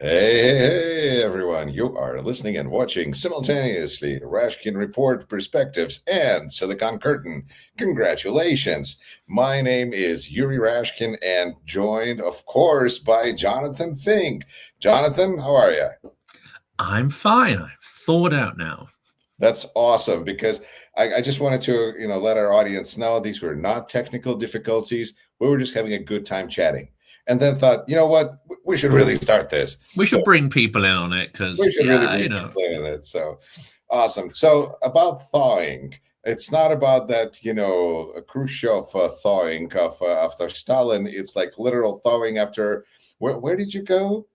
Hey, everyone. You are listening and watching simultaneously Rashkin Report Perspectives and Silicon Curtain. Congratulations. My name is Yuri Rashkin and joined, of course, by Jonathan Fink. Jonathan, how are you? I'm fine. I've thawed out now. That's awesome because I just wanted to, let our audience know these were not technical difficulties. We were just having a good time chatting. And then thought, you know what? We should really start this. We So should bring people in on it we because, should really yeah, be playing it. So awesome. So about thawing, it's not about that, a Khrushchev thawing of after Stalin. It's like literal thawing after. Where did you go?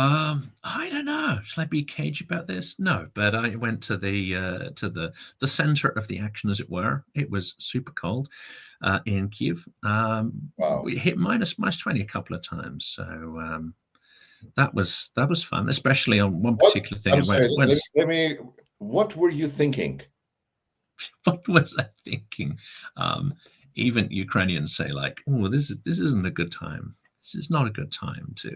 I don't know. Shall I be cagey about this? No, but I went to the center of the action, as it were. It was super cold in Kiev. Wow. We hit minus 20 a couple of times, so that was fun, especially on one What? particular thing. I'm I sorry. went. Let me. What were you thinking? What was I thinking? Um, Even Ukrainians say like, "Oh, this isn't a good time. This is not a good time to."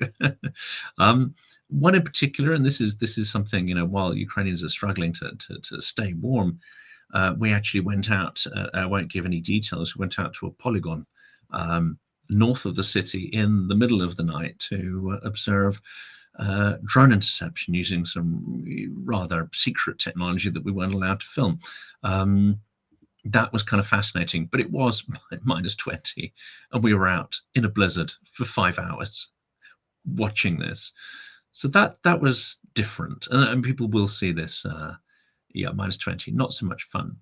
One in particular, and this is something while Ukrainians are struggling to stay warm, we actually went out. I won't give any details. We went out to a polygon north of the city in the middle of the night to observe drone interception using some rather secret technology that we weren't allowed to film. Um, that was kind of fascinating, but it was minus 20, and we were out in a blizzard for 5 hours watching this. So that was different, and people will see this. Yeah, minus 20, not so much fun.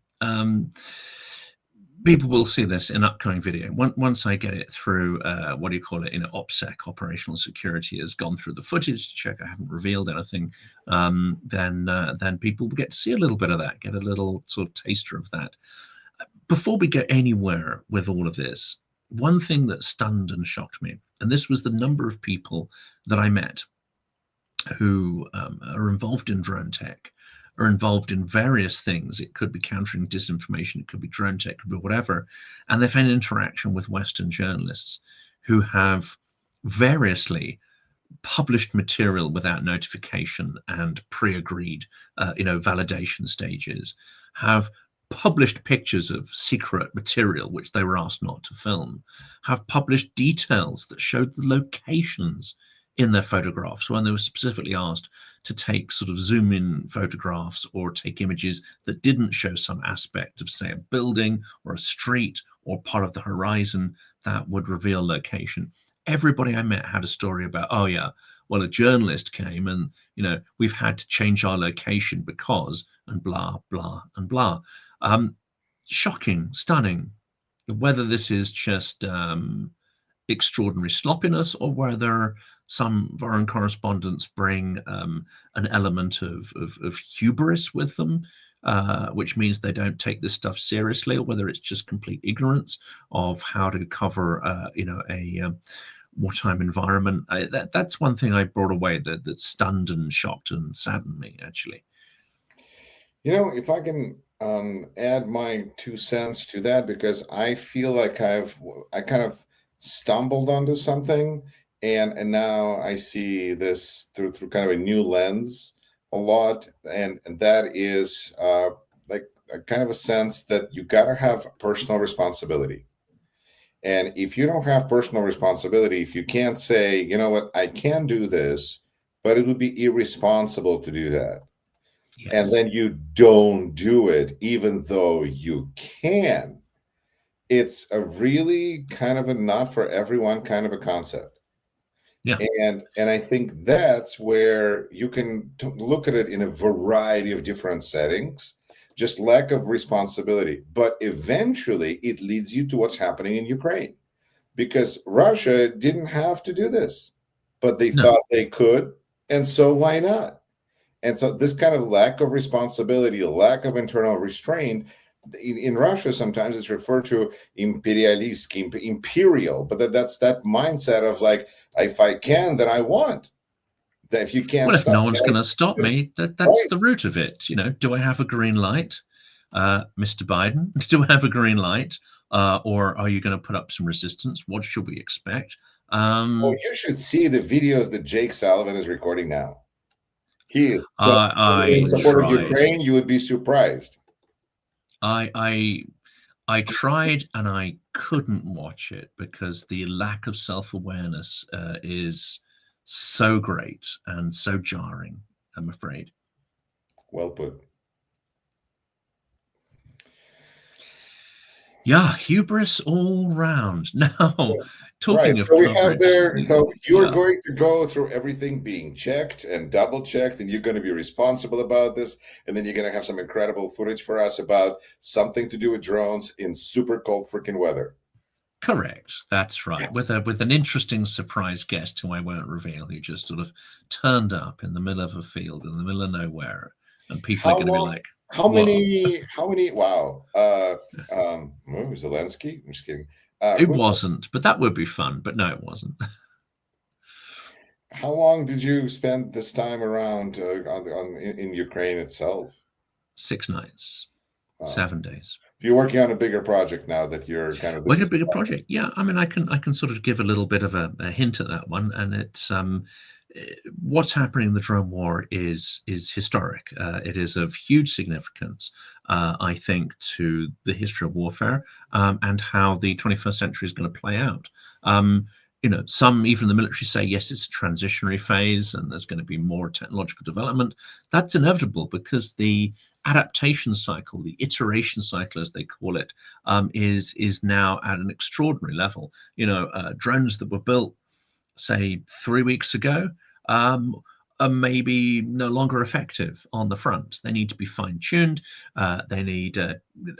People will see this in upcoming video. Once I get it through, what do you call it? OPSEC, operational security, has gone through the footage to check I haven't revealed anything. Then people will get to see a little bit of that, get a little sort of taster of that. Before we get anywhere with all of this, one thing that stunned and shocked me, and this was the number of people that I met who are involved in drone tech, are involved in various things. It could be countering disinformation, it could be drone tech, it could be whatever. And they've had interaction with Western journalists who have variously published material without notification and pre-agreed, validation stages, have published pictures of secret material which they were asked not to film, have published details that showed the locations in their photographs when they were specifically asked to take sort of zoom in photographs or take images that didn't show some aspect of, say, a building or a street or part of the horizon that would reveal location. Everybody I met had a story about, oh yeah, well, a journalist came and we've had to change our location because, and blah blah and blah. Shocking, stunning. Whether this is just extraordinary sloppiness or whether some foreign correspondents bring an element of hubris with them, which means they don't take this stuff seriously, or whether it's just complete ignorance of how to cover, a wartime environment. That's one thing I brought away that stunned and shocked and saddened me, actually. If I can add my 2 cents to that, because I feel like I kind of stumbled onto something, and now I see this through kind of a new lens a lot, and that is like a kind of a sense that you gotta have personal responsibility. And if you don't have personal responsibility, if you can't say, you know what, I can do this, but it would be irresponsible to do that, and Yes. then you don't do it even though you can, it's a really kind of a not for everyone kind of a concept. Yeah. And I think that's where you can look at it in a variety of different settings, just lack of responsibility, but eventually it leads you to what's happening in Ukraine, because Russia didn't have to do this, but they No. thought they could, and so why not? And so this kind of lack of responsibility, lack of internal restraint, in Russia, sometimes it's referred to imperialist, imperial, but that's that mindset of like, if I can, then I want. That if you can't Well, if stop no me, one's I going to stop can't. me, that's Right. the root of it. Do I have a green light, Mr. Biden? Do I have a green light, or are you going to put up some resistance? What should we expect? Oh, Um, you should see the videos that Jake Sullivan is recording now. He is in I support of tried. Ukraine. You would be surprised. I I I tried and I couldn't watch it because the lack of self-awareness is so great and so jarring, I'm afraid. Well put. Yeah, hubris all round. Now, So, right. talking of So we have coverage, there. So you're yeah, going to go through everything being checked and double checked, and you're going to be responsible about this. And then you're going to have some incredible footage for us about something to do with drones in super cold freaking weather. correct. That's right. Yes. With an interesting surprise guest who I won't reveal, who just sort of turned up in the middle of a field in the middle of nowhere, and people are How going to be long? like, How "What?" many? How many? Wow. Zelensky. I'm just kidding. It Who else? wasn't, but that would be fun. But no, it wasn't. How long did you spend this time around in Ukraine itself? 6 nights, Wow. 7 days. So you're working on a bigger project now that you're kind of Like this a is bigger project, yeah. I mean, I can sort of give a little bit of a hint at that one, and it's what's happening in the drone war is historic. It is of huge significance, I think, to the history of warfare, and how the 21st century is going to play out. Um, some even the military say yes, it's a transitionary phase, and there's going to be more technological development. That's inevitable because the adaptation cycle, the iteration cycle, as they call it, is now at an extraordinary level. Drones that were built, say, 3 weeks ago, um, are maybe no longer effective on the front. They need to be fine-tuned. They need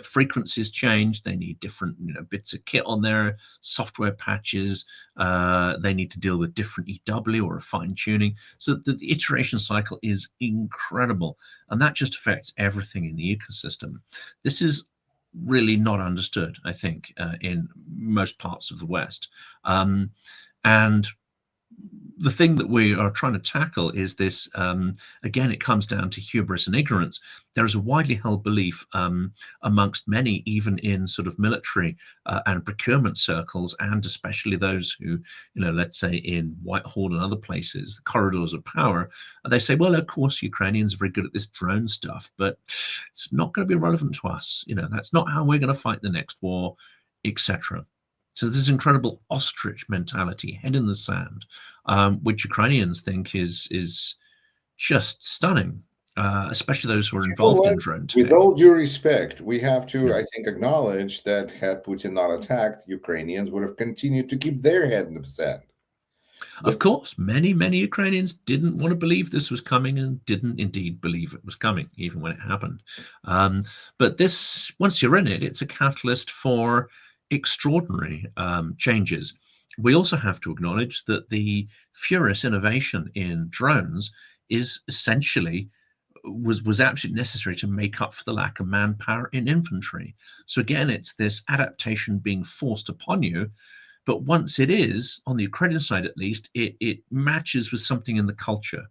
frequencies changed. They need different, bits of kit on there, software patches. They need to deal with different EW or fine-tuning. So the iteration cycle is incredible, and that just affects everything in the ecosystem. This is really not understood, I think, in most parts of the West. And the thing that we are trying to tackle is this. Again, it comes down to hubris and ignorance. There is a widely held belief, amongst many, even in sort of military and procurement circles, and especially those who, let's say in Whitehall and other places, the corridors of power, they say, well, of course, Ukrainians are very good at this drone stuff, but it's not going to be relevant to us. That's not how we're going to fight the next war, etc. So this incredible ostrich mentality, head in the sand, which Ukrainians think is just stunning, especially those who are You know involved what? in drone With tech. all due respect, we have to, Yeah. I think, acknowledge that had Putin not attacked, Ukrainians would have continued to keep their head in the sand. Of This, course, many, many Ukrainians didn't want to believe this was coming and didn't indeed believe it was coming, even when it happened. But this, once you're in it, it's a catalyst for extraordinary changes. We also have to acknowledge that the furious innovation in drones is essentially was absolutely necessary to make up for the lack of manpower in infantry. So again, it's this adaptation being forced upon you, but once it is, on the Ukrainian side at least, it matches with something in the culture,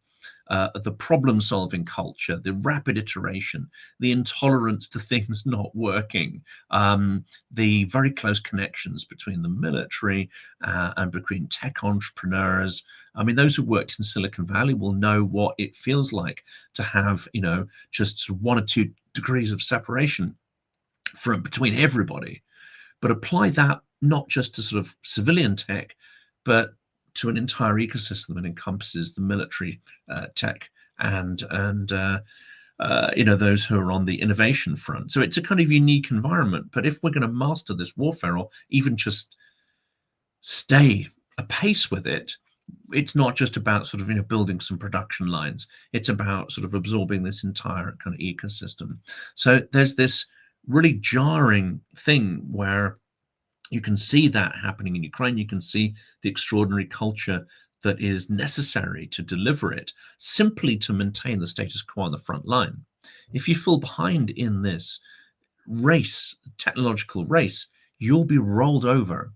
the problem solving culture, the rapid iteration, the intolerance to things not working, the very close connections between the military and between tech entrepreneurs. I mean, those who worked in Silicon Valley will know what it feels like to have, just 1 or 2 degrees of separation from between everybody, but apply that not just to sort of civilian tech, but to an entire ecosystem that encompasses the military tech and those who are on the innovation front. So it's a kind of unique environment. But if we're going to master this warfare, or even just stay apace with it, it's not just about sort of building some production lines. It's about sort of absorbing this entire kind of ecosystem. So there's this really jarring thing where you can see that happening in Ukraine. You can see the extraordinary culture that is necessary to deliver it, simply to maintain the status quo on the front line. If you fall behind in this race, technological race, you'll be rolled over,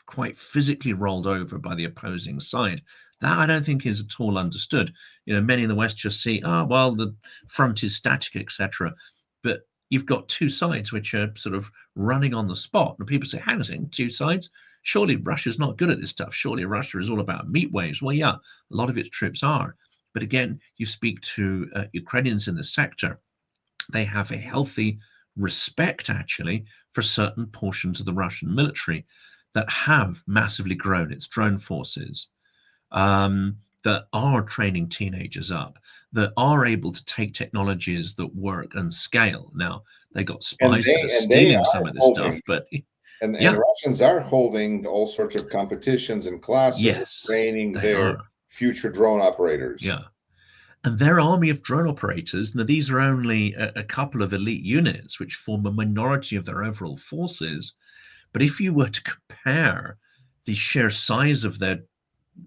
quite physically rolled over by the opposing side. That I don't think is at all understood. Many in the West just see, well, the front is static, etc. But you've got two sides which are sort of running on the spot, and people say, hang on a second, two sides. surely Russia's not good at this stuff. Surely Russia is all about meat waves. Well, yeah, a lot of its troops are. But again, you speak to Ukrainians in the sector, they have a healthy respect, actually, for certain portions of the Russian military that have massively grown its drone forces, that are training teenagers up, that are able to take technologies that work and scale. Now, they got And spies that are they stealing some are of this holding, stuff, but and yeah, Russians are holding all sorts of competitions and classes and yes, training they their are. future drone operators. Yeah. And their army of drone operators, now these are only a couple of elite units, which form a minority of their overall forces. But if you were to compare the sheer size of their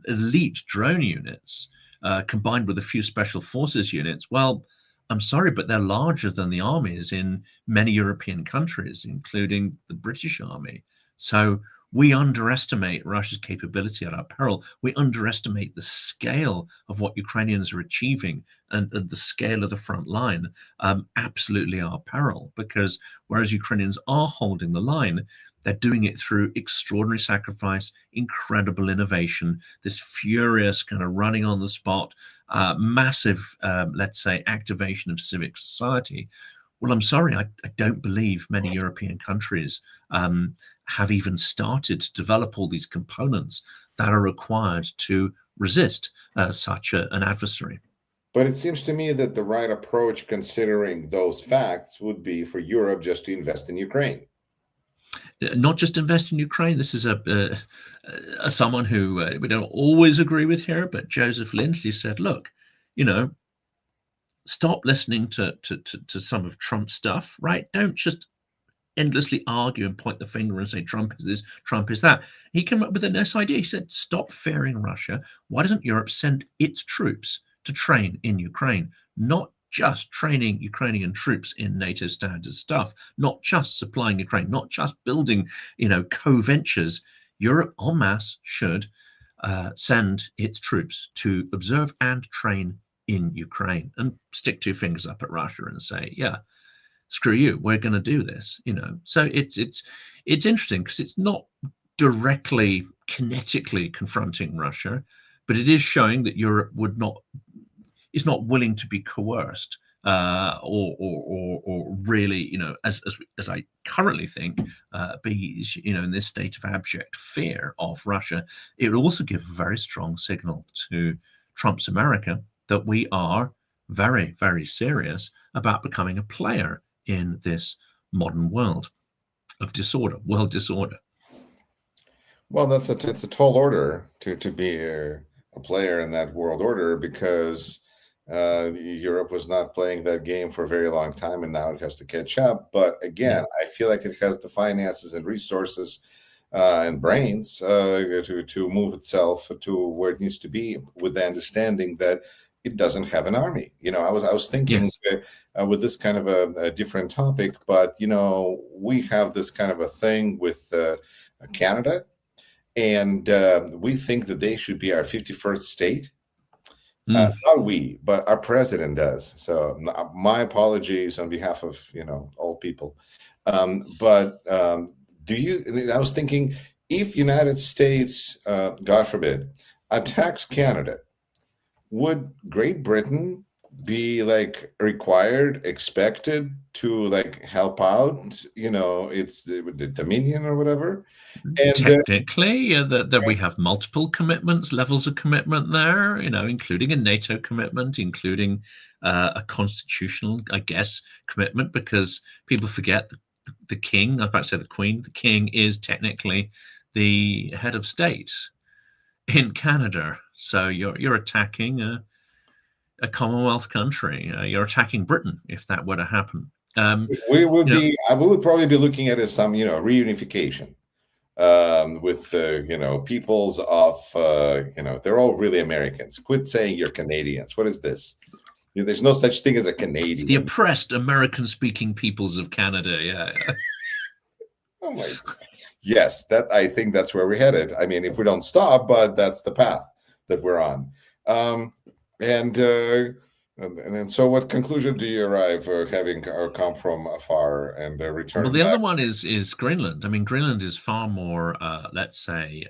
elite drone units combined with a few special forces units, well, I'm sorry, but they're larger than the armies in many European countries, including the British Army. So we underestimate Russia's capability at our peril. We underestimate the scale of what Ukrainians are achieving and the scale of the front line, absolutely our peril. Because whereas Ukrainians are holding the line, they're doing it through extraordinary sacrifice, incredible innovation, this furious kind of running on the spot, massive, let's say, activation of civic society. Well, I'm sorry, I don't believe many European countries have even started to develop all these components that are required to resist such an adversary. But it seems to me that the right approach, considering those facts, would be for Europe just to invest in Ukraine. Not just invest in Ukraine. This is a someone who we don't always agree with here, but Joseph Lindley said, look, you know, stop listening to some of Trump's stuff, right? Don't just endlessly argue and point the finger and say Trump is this, Trump is that. He came up with a nice idea. He said, stop fearing Russia. Why doesn't Europe send its troops to train in Ukraine? Not just training Ukrainian troops in NATO standard stuff, not just supplying Ukraine, not just building, co-ventures. Europe en masse should send its troops to observe and train in Ukraine and stick two fingers up at Russia and say, yeah, screw you, we're going to do this. So it's interesting because it's not directly kinetically confronting Russia, but it is showing that Europe is not willing to be coerced, or really, as I currently think, be in this state of abject fear of Russia. It would also give a very strong signal to Trump's America that we are very, very serious about becoming a player in this modern world of world disorder. Well, it's a tall order to be a player in that world order, because Europe was not playing that game for a very long time, and now it has to catch up. But again, Yeah. I feel like it has the finances and resources and brains to move itself to where it needs to be, with the understanding that it doesn't have an army. I was thinking Yes. with this kind of a different topic, but we have this kind of a thing with Canada, and we think that they should be our 51st state. Not we, but our president does. So my apologies on behalf of all people. But do you? I was thinking, if United States, God forbid, attacks Canada, would Great Britain be like required, expected to like help out? It's the Dominion or whatever, and Technically, that we have multiple commitments, levels of commitment there, including a NATO commitment, including a constitutional, I guess, commitment, because people forget the king, I was about to say the queen, the king is technically the head of state in Canada. So you're attacking a Commonwealth country. You're attacking Britain if that were to happen. we would You know, we would probably be looking at it as some reunification with peoples of they're all really Americans. Quit saying you're Canadians. What is this? There's no such thing as a it's the Canadian. oppressed American-speaking peoples of Canada. Yeah. Oh my, yes, that I think that's where we're headed. I mean, if we don't stop, but that's the path that we're on. And And then, so what conclusion do you arrive, having come from afar and Well, return the other back? one is Greenland. I mean, Greenland is far more, let's say,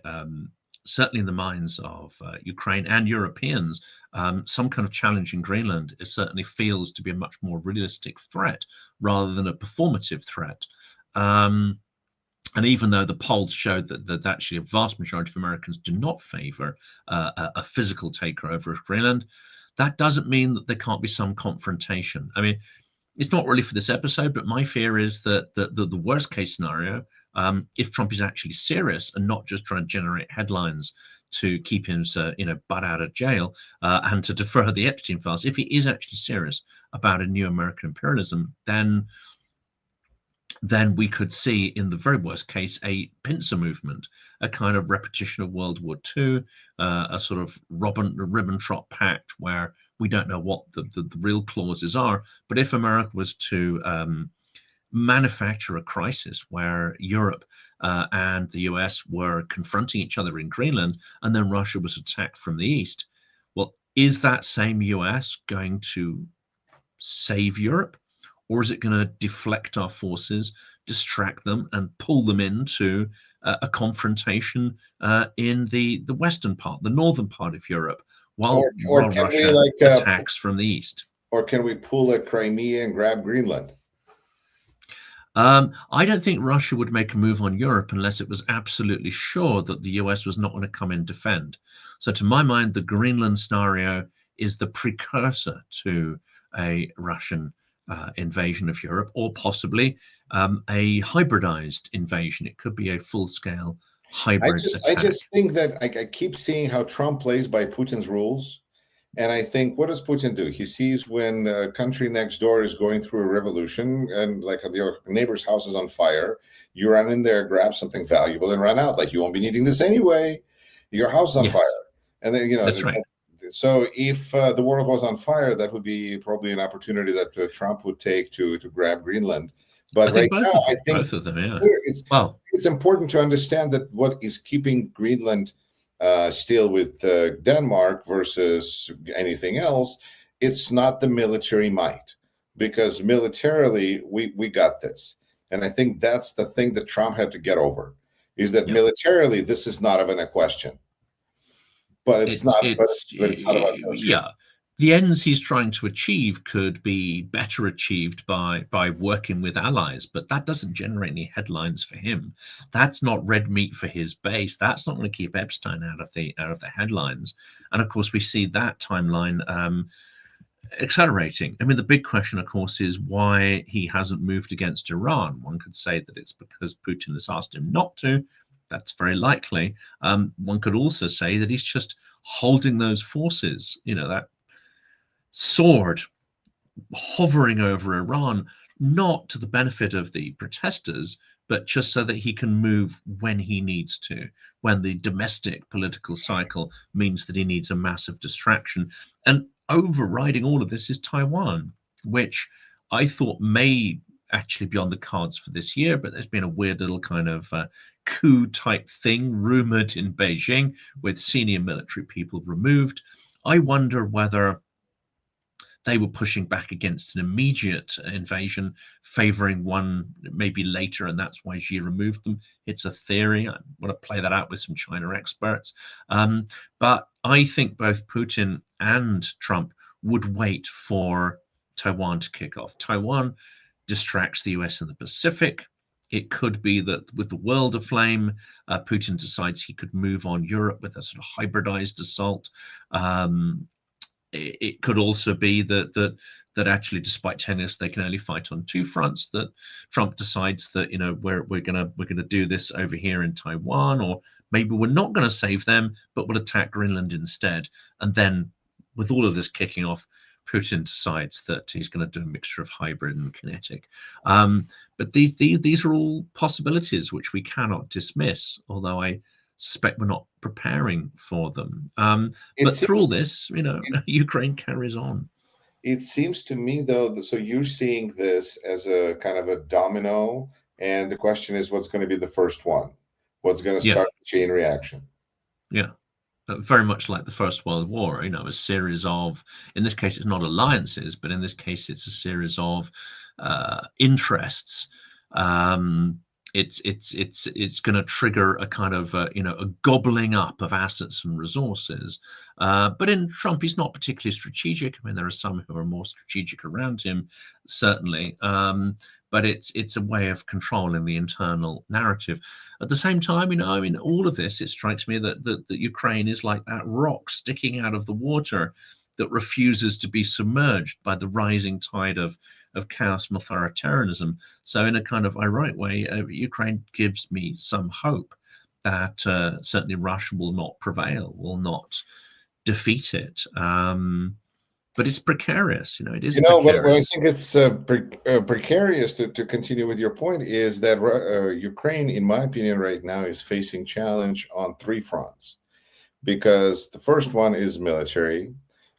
certainly in the minds of Ukraine and Europeans, some kind of challenge in Greenland is certainly feels to be a much more realistic threat rather than a performative threat. Um, and even though the polls showed that actually a vast majority of Americans do not favor a physical takeover of Greenland, that doesn't mean that there can't be some confrontation. I mean, it's not really for this episode, but my fear is that the worst case scenario, if Trump is actually serious and not just trying to generate headlines to keep him, butt out of jail and to defer the Epstein files, if he is actually serious about a new American imperialism, then we could see, in the very worst case, a pincer movement, a kind of repetition of World War II, a sort of Ribbentrop Pact where we don't know what the real clauses are. But if America was to manufacture a crisis where Europe and the US were confronting each other in Greenland, and then Russia was attacked from the east, well, is that same US going to save Europe? Or is it going to deflect our forces, distract them, and pull them into a confrontation in the western part, the northern part of Europe, while Or while can we Russia attacks from the east? or can we pull a Crimea and grab Greenland? I don't think Russia would make a move on Europe unless it was absolutely sure that the US was not going to come and defend. So, to my mind, the Greenland scenario is the precursor to a Russian invasion of Europe, or possibly a hybridized invasion. It could be a full scale hybrid I attack. just think that I keep seeing how Trump plays by Putin's rules. And I think, what does Putin do? He sees when the country next door is going through a revolution and like your neighbor's house is on fire, you run in there, grab something valuable, and run out. Like, you won't be needing this anyway. Your house is on fire. Yes, And then, that's right. so if the world was on fire, that would be probably an opportunity that Trump would take to grab Greenland. I But think right now, I think both of them, yeah. it's Well, it's important to understand that what is keeping Greenland still with Denmark versus anything else, it's not the military might, because militarily we got this, and I think that's the thing that Trump had to get over, is that yeah. militarily this is not even a question, but it's it's not, it's but it's not about military. yeah, the ends he's trying to achieve could be better achieved by working with allies, but that doesn't generate any headlines for him. That's not red meat for his base. That's not going to keep Epstein out of the headlines. And of course we see that timeline accelerating. I mean, the big question, of course, is why he hasn't moved against Iran. One could say that it's because Putin has asked him not to. That's very likely. One could also say that he's just holding those forces, that sword hovering over Iran, not to the benefit of the protesters, but just so that he can move when he needs to, when the domestic political cycle means that he needs a massive distraction. And overriding all of this is Taiwan, which I thought may actually be on the cards for this year, but there's been a weird little kind of coup type thing rumored in Beijing with senior military people removed. I wonder whether they were pushing back against an immediate invasion, favoring one maybe later, and that's why Xi removed them. It's a theory. I want to play that out with some China experts. But I think both Putin and Trump would wait for Taiwan to kick off. Taiwan distracts the US in the Pacific. It could be that with the world aflame, Putin decides he could move on Europe with a sort of hybridized assault. It could also be that actually, despite telling us they can only fight on two fronts, that Trump decides that we're gonna do this over here in Taiwan, or maybe we're not going to save them, but we'll attack Greenland instead. And then, with all of this kicking off, Putin decides that he's going to do a mixture of hybrid and kinetic. But these are all possibilities which we cannot dismiss, although I suspect we're not preparing for them. It But through seems all this, Ukraine carries on. It seems to me, though, so you're seeing this as a kind of a domino, and the question is, what's going to be the first one? What's going to Yeah, start the chain reaction? yeah. very much like the First World War, a series of, in this case, it's not alliances, but in this case, it's a series of interests. Um, it's going to trigger a kind of a gobbling up of assets and resources. But in Trump, he's not particularly strategic. I mean, there are some who are more strategic around him, certainly. But it's a way of controlling the internal narrative. At the same time, I mean, all of this, it strikes me that Ukraine is like that rock sticking out of the water that refuses to be submerged by the rising tide of chaos and authoritarianism. So, in a kind of ironic way, Ukraine gives me some hope that certainly Russia will not prevail, will not defeat it. But it's precarious, it is What I precarious. think is precarious to continue with your point is that Ukraine, in my opinion, right now is facing challenge on three fronts. Because the first one is military,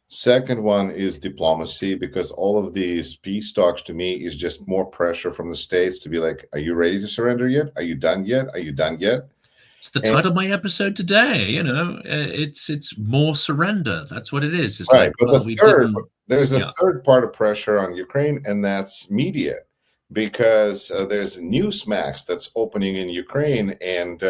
second one is diplomacy, because all of these peace talks to me is just more pressure from the states to be like, are you ready to surrender yet? Are you done yet? Are you done yet? It's the And title of my episode today. It's more surrender. That's what it is. It's right, like, but well, we've given, there's a yeah, third part of pressure on Ukraine, and that's media, because there's Newsmax that's opening in Ukraine, and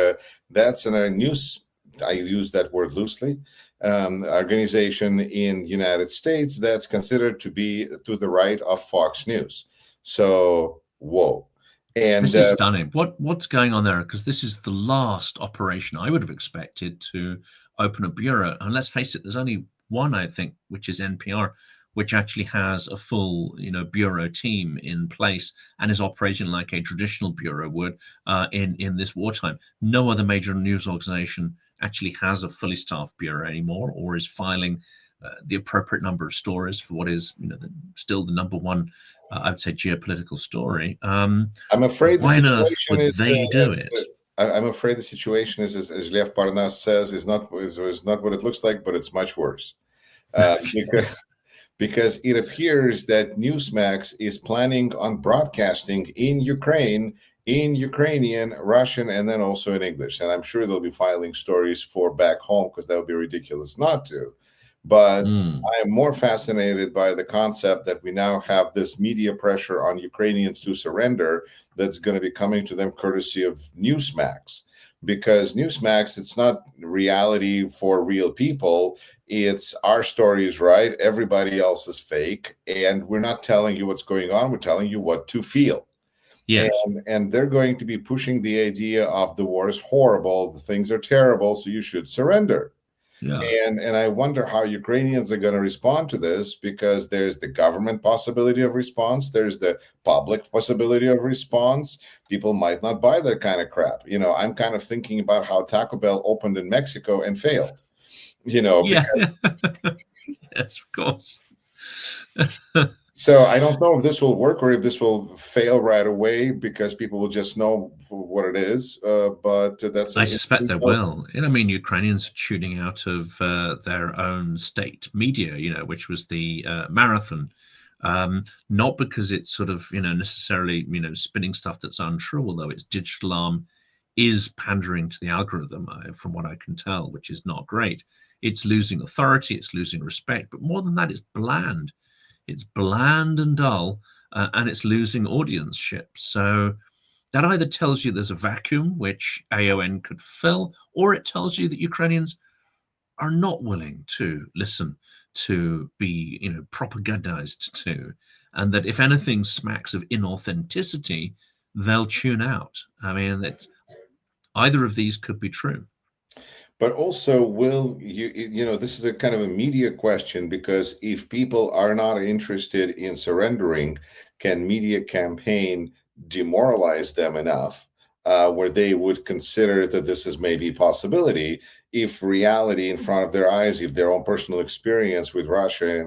that's in a news. I use that word loosely. Organization in United States that's considered to be to the right of Fox News. So whoa, and this is stunning. What's going on there? Because this is the last operation I would have expected to open a bureau. And let's face it, there's only one, I think, which is NPR, which actually has a full, bureau team in place and is operating like a traditional bureau would in this wartime. No other major news organization actually has a fully staffed bureau anymore, or is filing the appropriate number of stories for what is, still the number one, I would say, geopolitical story. I'm afraid the Why on earth situation would is, they do it? I'm afraid the situation is, as Lev Parnas says, is not what it looks like, but it's much worse. Because because it appears that Newsmax is planning on broadcasting in Ukraine, in Ukrainian, Russian, and then also in English. And I'm sure they'll be filing stories for back home, because that would be ridiculous not to. But Mm, I am more fascinated by the concept that we now have this media pressure on Ukrainians to surrender that's going to be coming to them courtesy of Newsmax. Because Newsmax, it's not reality for real people. It's our story is right, everybody else is fake, and we're not telling you what's going on. We're telling you what to feel. yes. And they're going to be pushing the idea of the war is horrible, the things are terrible, so you should surrender. Yeah. And I wonder how Ukrainians are going to respond to this, because there's the government possibility of response, there's the public possibility of response. People might not buy that kind of crap. I'm kind of thinking about how Taco Bell opened in Mexico and failed. Yeah. Yes, of course. So I don't know if this will work or if this will fail right away, because people will just know for what it is. But that's I an suspect interesting they development. will. I mean, Ukrainians are tuning out of their own state media, which was the marathon. Not because it's sort of, necessarily, spinning stuff that's untrue, although its digital arm is pandering to the algorithm, from what I can tell, which is not great. It's losing authority, it's losing respect, but more than that, it's bland. It's bland and dull, and it's losing audienceship. So that either tells you there's a vacuum which AON could fill, or it tells you that Ukrainians are not willing to listen to be, propagandized to, and that if anything smacks of inauthenticity, they'll tune out. I mean, that either of these could be true. But also, will this is a kind of a media question, because if people are not interested in surrendering, can media campaign demoralize them enough where they would consider that this is maybe a possibility, if reality in front of their eyes, if their own personal experience with Russia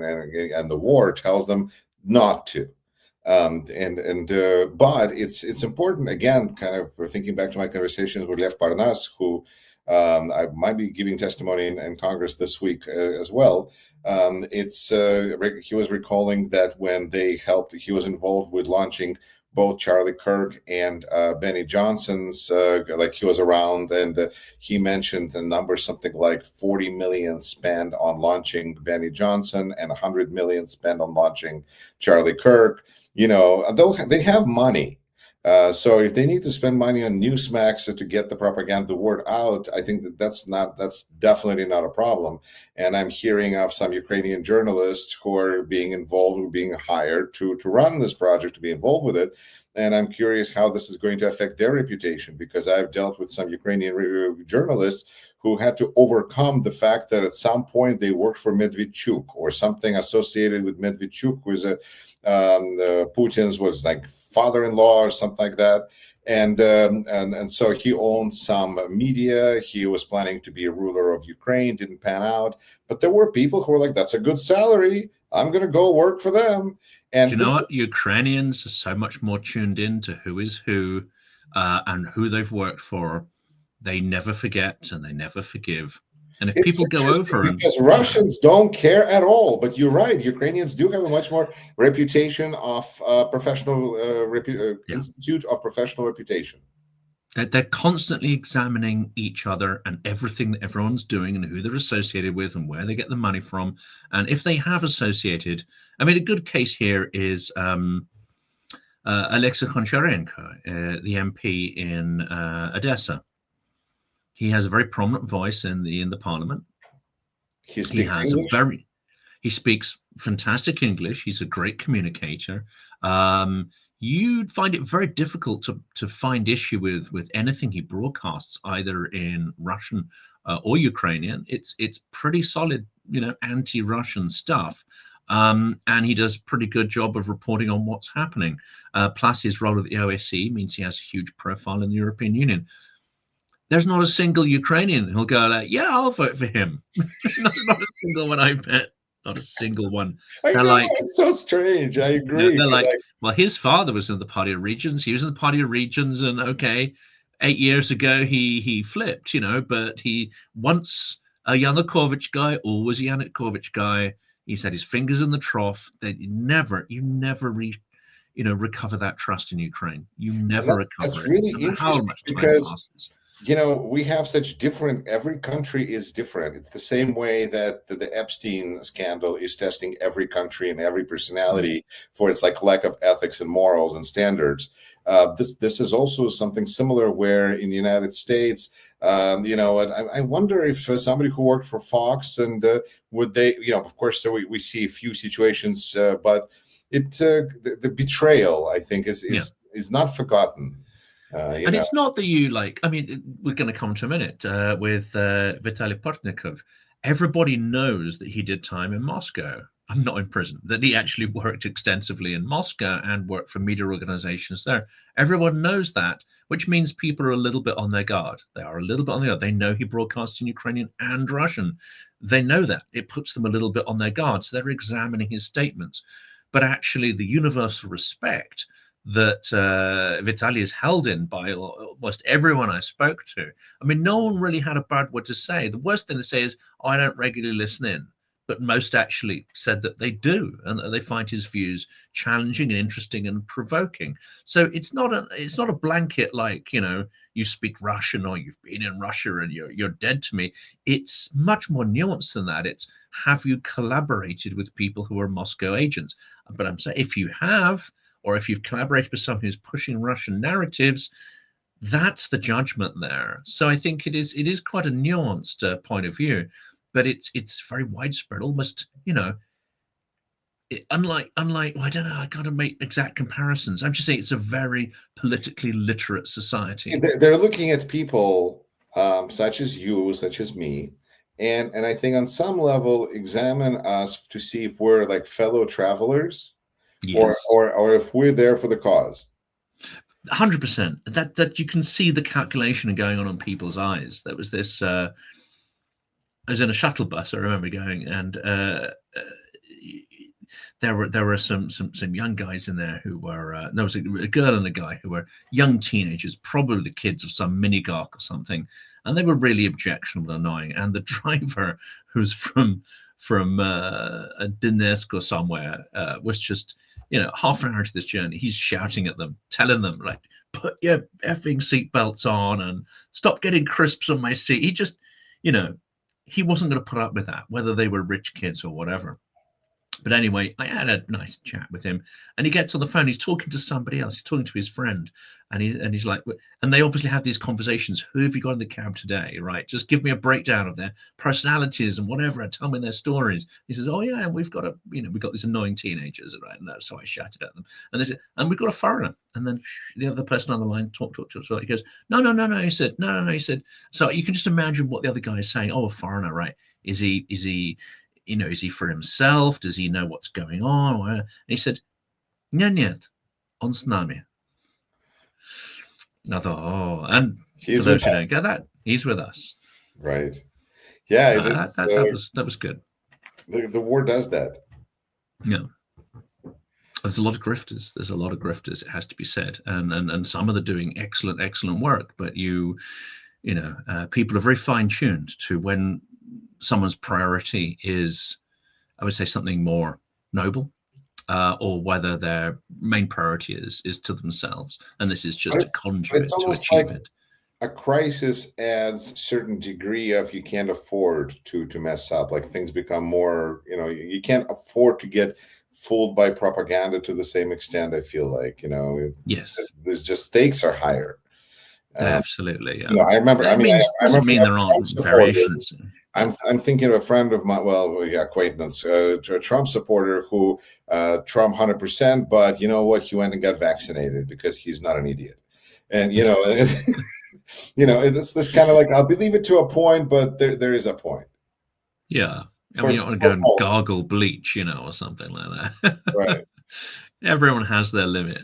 and the war tells them not to. But it's important, again, kind of thinking back to my conversations with Lev Parnas, who I might be giving testimony in Congress this week as well. He was recalling that when he was involved with launching both Charlie Kirk and Benny Johnson's, like he was around, and he mentioned the number, something like 40 million spent on launching Benny Johnson and 100 million spent on launching Charlie Kirk. They have money. So if they need to spend money on Newsmax to get the propaganda, the word out, I think that's definitely not a problem. And I'm hearing of some Ukrainian journalists who are being involved, who are being hired to run this project, to be involved with it. And I'm curious how this is going to affect their reputation, because I've dealt with some Ukrainian journalists who had to overcome the fact that at some point they worked for Medvedchuk or something associated with Medvedchuk, who is Putin's was like father-in-law or something like that. And so he owned some media. He was planning to be a ruler of Ukraine, didn't pan out. But there were people who were like, that's a good salary, I'm going to go work for them. And do you know what? Ukrainians are so much more tuned in to who is who and who they've worked for. They never forget and they never forgive. And if people go over, because Russians don't care at all. But you're right, Ukrainians do have a much more reputation of professional institute of professional reputation. They're constantly examining each other and everything that everyone's doing and who they're associated with and where they get the money from. And if they have associated, I mean, a good case here is Alexei Koncharenko, the MP in Odessa. He has a very prominent voice in the parliament. He speaks fantastic English. He's a great communicator. You'd find it very difficult to find issue with anything he broadcasts, either in Russian or Ukrainian. It's pretty solid, anti-Russian stuff. And he does a pretty good job of reporting on what's happening. Plus, his role at the OSCE means he has a huge profile in the European Union. There's not a single Ukrainian who'll go like, yeah, I'll vote for him. not a single one, I bet. Not a single one. They're like, it's so strange. I agree. They're like, well, his father was in the Party of Regions. He was in the Party of Regions, and okay, 8 years ago he flipped, but he once a Yanukovych guy, always a Yanukovych guy. He said his fingers in the trough. That you never recover that trust in Ukraine. You never recover it. That's really interesting because we have such different, every country is different. It's the same way that the Epstein scandal is testing every country and every personality for its lack of ethics and morals and standards. This is also something similar where in the United States, I wonder if somebody who worked for Fox and would they, of course, so we see a few situations, but the betrayal, I think, is not forgotten. And it's not that you we're going to come to a minute with Vitaly Portnikov. Everybody knows that he did time in Moscow. I'm not in prison, that he actually worked extensively in Moscow and worked for media organizations there. Everyone knows that, which means people are a little bit on their guard. They are a little bit on their guard. They know he broadcasts in Ukrainian and Russian. They know that. It puts them a little bit on their guard. So they're examining his statements. But actually, the universal respect that Vitaly is held in by almost everyone I spoke to. I mean, no one really had a bad word to say. The worst thing to say is, I don't regularly listen in. But most actually said that they do, and that they find his views challenging and interesting and provoking. So it's not a blanket like, you speak Russian or you've been in Russia and you're dead to me. It's much more nuanced than that. It's, have you collaborated with people who are Moscow agents? But I'm saying, if you have, or if you've collaborated with someone who's pushing Russian narratives, that's the judgment there. So I think it is quite a nuanced point of view, but it's very widespread, almost, unlike well, I don't know, I got to make exact comparisons. I'm just saying it's a very politically literate society. They're looking at people such as you, such as me, and I think on some level examine us to see if we're like fellow travelers. Yes. Or if we're there for the cause. 100%. That you can see the calculation going on in people's eyes. There was this. I was in a shuttle bus. I remember going, and there were some young guys in there who were. There was a girl and a guy who were young teenagers, probably the kids of some minigarch or something, and they were really objectionable and annoying. And the driver, who's from Donetsk or somewhere, was just half an hour into this journey, he's shouting at them, telling them, like, put your effing seatbelts on and stop getting crisps on my seat. He just, he wasn't going to put up with that, whether they were rich kids or whatever. But anyway, I had a nice chat with him, and he gets on the phone. He's talking to somebody else. He's talking to his friend, and he's like, and they obviously have these conversations. Who have you got in the cab today? Right? Just give me a breakdown of their personalities and whatever, and tell me their stories. He says, oh yeah, we've got we've got these annoying teenagers, right? And so I shouted at them, and they said, and we've got a foreigner. And then the other person on the line talked. So he goes, no. He said, no. He said, so you can just imagine what the other guy is saying. Oh, a foreigner, right? Is he? Is he for himself? Does he know what's going on? And he said, нет, он с nami. And I thought, oh, and He's for those with who don't us. get that, he's with us. Right. Yeah, that was good. The war does that. Yeah. There's a lot of grifters. There's a lot of grifters, it has to be said. And some of them are doing excellent work. But people are very fine-tuned to when someone's priority is, I would say, something more noble, or whether their main priority is to themselves, and this is just a conduit to achieve it. A crisis adds certain degree of you can't afford to mess up. Like things become more, you can't afford to get fooled by propaganda to the same extent. I feel like, Yes, there's just stakes are higher. Absolutely. I remember. I remember mean there aren't variations. I'm thinking of a friend of mine, acquaintance, a Trump supporter who Trump 100%, but you know what? He went and got vaccinated because he's not an idiot. And it's this kind of like, I'll believe it to a point, but there is a point. Yeah, I mean, you want to go and gargle bleach, or something like that. Right. Everyone has their limit,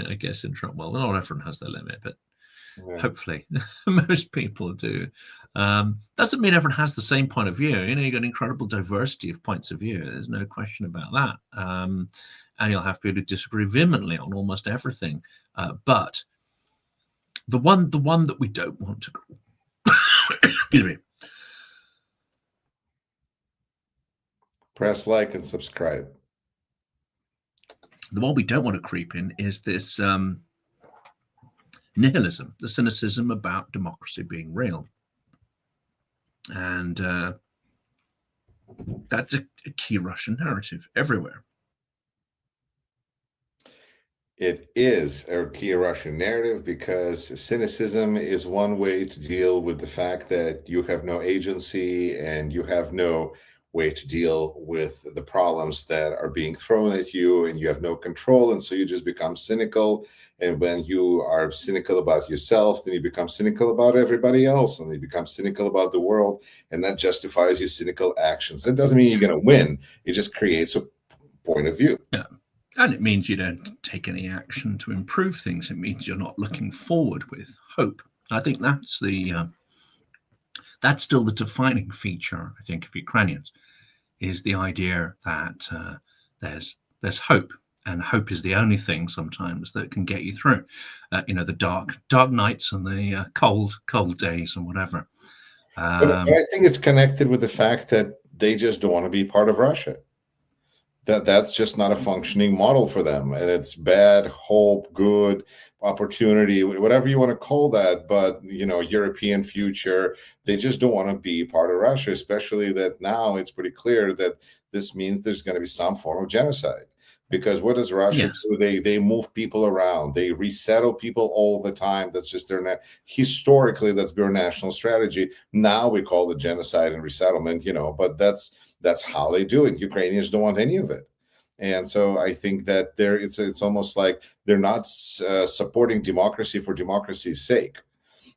I guess in Trump. Well, not everyone has their limit, but hopefully most people do. Doesn't mean everyone has the same point of view. You've got incredible diversity of points of view. There's no question about that. And you'll have people who disagree vehemently on almost everything. But the one that we don't want to excuse me. Press like and subscribe. The one we don't want to creep in is this nihilism, the cynicism about democracy being real. And that's a key Russian narrative everywhere. It is a key Russian narrative because cynicism is one way to deal with the fact that you have no agency and you have no way to deal with the problems that are being thrown at you, and you have no control, and so you just become cynical. And when you are cynical about yourself, then you become cynical about everybody else, and you become cynical about the world, and that justifies your cynical actions. That doesn't mean you're going to win. It just creates a point of view. Yeah. And it means you don't take any action to improve things. It means you're not looking forward with hope. I think that's still the defining feature, I think, of Ukrainians, is the idea that there's hope, and hope is the only thing sometimes that can get you through, the dark nights and the cold days and whatever. But I think it's connected with the fact that they just don't want to be part of Russia. That's just not a functioning model for them, and it's bad hope, good opportunity, whatever you want to call that. But European future, they just don't want to be part of Russia, especially that now it's pretty clear that this means there's going to be some form of genocide. Because what does Russia do? They move people around, they resettle people all the time. That's just historically that's their national strategy. Now we call it genocide and resettlement, but that's how they do it. Ukrainians don't want any of it. And so I think that it's almost like they're not supporting democracy for democracy's sake.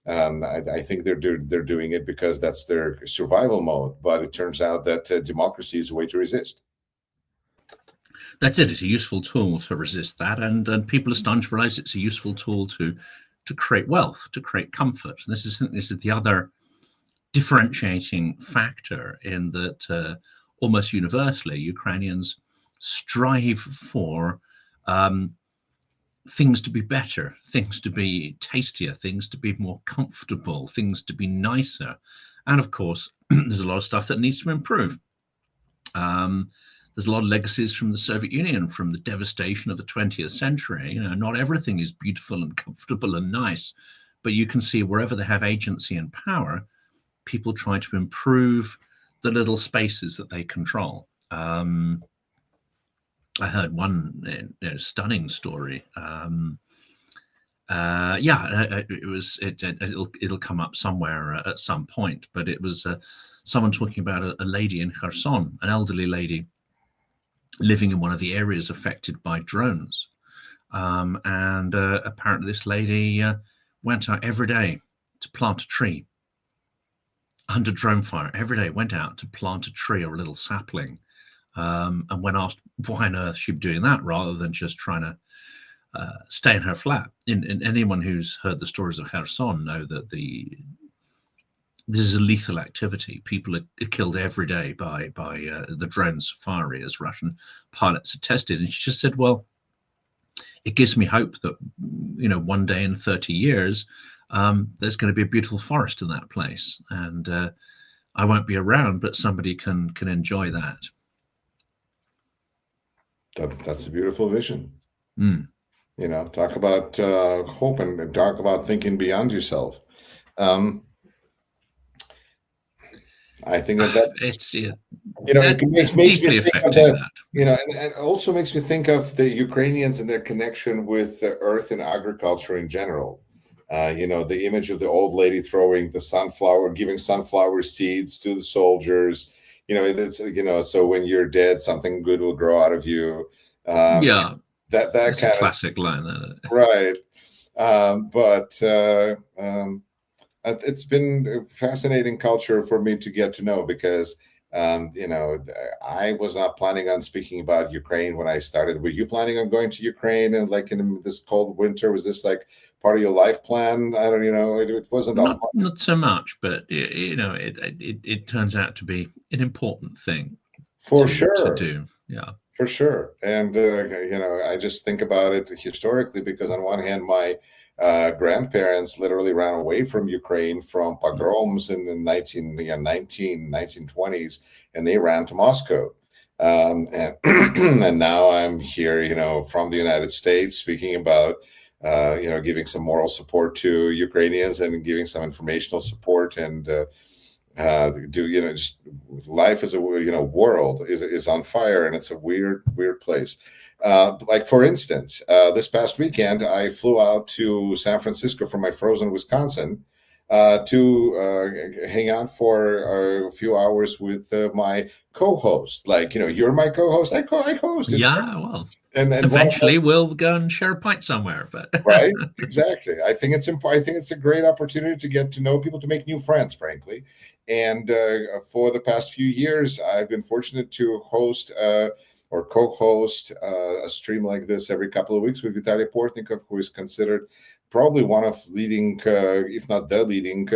I think they're doing it because that's their survival mode. But it turns out that democracy is a way to resist. That's it. It's a useful tool to resist that, and people are starting to realize it's a useful tool to create wealth, to create comfort. And this is the other differentiating factor, in that almost universally Ukrainians strive for things to be better, things to be tastier, things to be more comfortable, things to be nicer. And of course, there's a lot of stuff that needs to improve. There's a lot of legacies from the Soviet Union, from the devastation of the 20th century. Not everything is beautiful and comfortable and nice, but you can see wherever they have agency and power, people try to improve the little spaces that they control. I heard one stunning story. It'll come up somewhere at some point, but it was someone talking about a lady in Kherson, an elderly lady living in one of the areas affected by drones. And apparently this lady went out every day to plant a tree under drone fire. Every day went out to plant a tree or a little sapling. And when asked why on earth she'd be doing that rather than just trying to stay in her flat, and anyone who's heard the stories of Kherson know that this is a lethal activity. People are killed every day by the drones firing, as Russian pilots have tested. And she just said, well, it gives me hope that one day in 30 years there's going to be a beautiful forest in that place, and I won't be around, but somebody can enjoy that. That's a beautiful vision. Mm. Talk about hope and talk about thinking beyond yourself. I think that's it makes me think of that. And also makes me think of the Ukrainians and their connection with the earth and agriculture in general. The image of the old lady throwing giving sunflower seeds to the soldiers. So when you're dead, something good will grow out of you. That that's kind a classic line, right? It's been a fascinating culture for me to get to know, because I was not planning on speaking about Ukraine when I started. Were you planning on going to Ukraine and like in this cold winter? Was this like part of your life plan? I don't it wasn't not so much, but it turns out to be an important thing to do. Yeah, for sure. And I just think about it historically, because on one hand, my grandparents literally ran away from Ukraine from pogroms in the 1920s, and they ran to Moscow. And now I'm here, from the United States, speaking about, giving some moral support to Ukrainians and giving some informational support, and just life as a world is on fire, and it's a weird place. Like for instance, this past weekend I flew out to San Francisco from my frozen Wisconsin to hang out for a few hours with my co-host. Like, you're my co-host. I host. Well, and eventually we'll go and share a pint somewhere. But right, exactly. I think it's important. I think it's a great opportunity to get to know people, to make new friends, frankly. And for the past few years, I've been fortunate to host or co-host a stream like this every couple of weeks with Vitaly Portnikov, who is considered probably one of leading, if not the leading,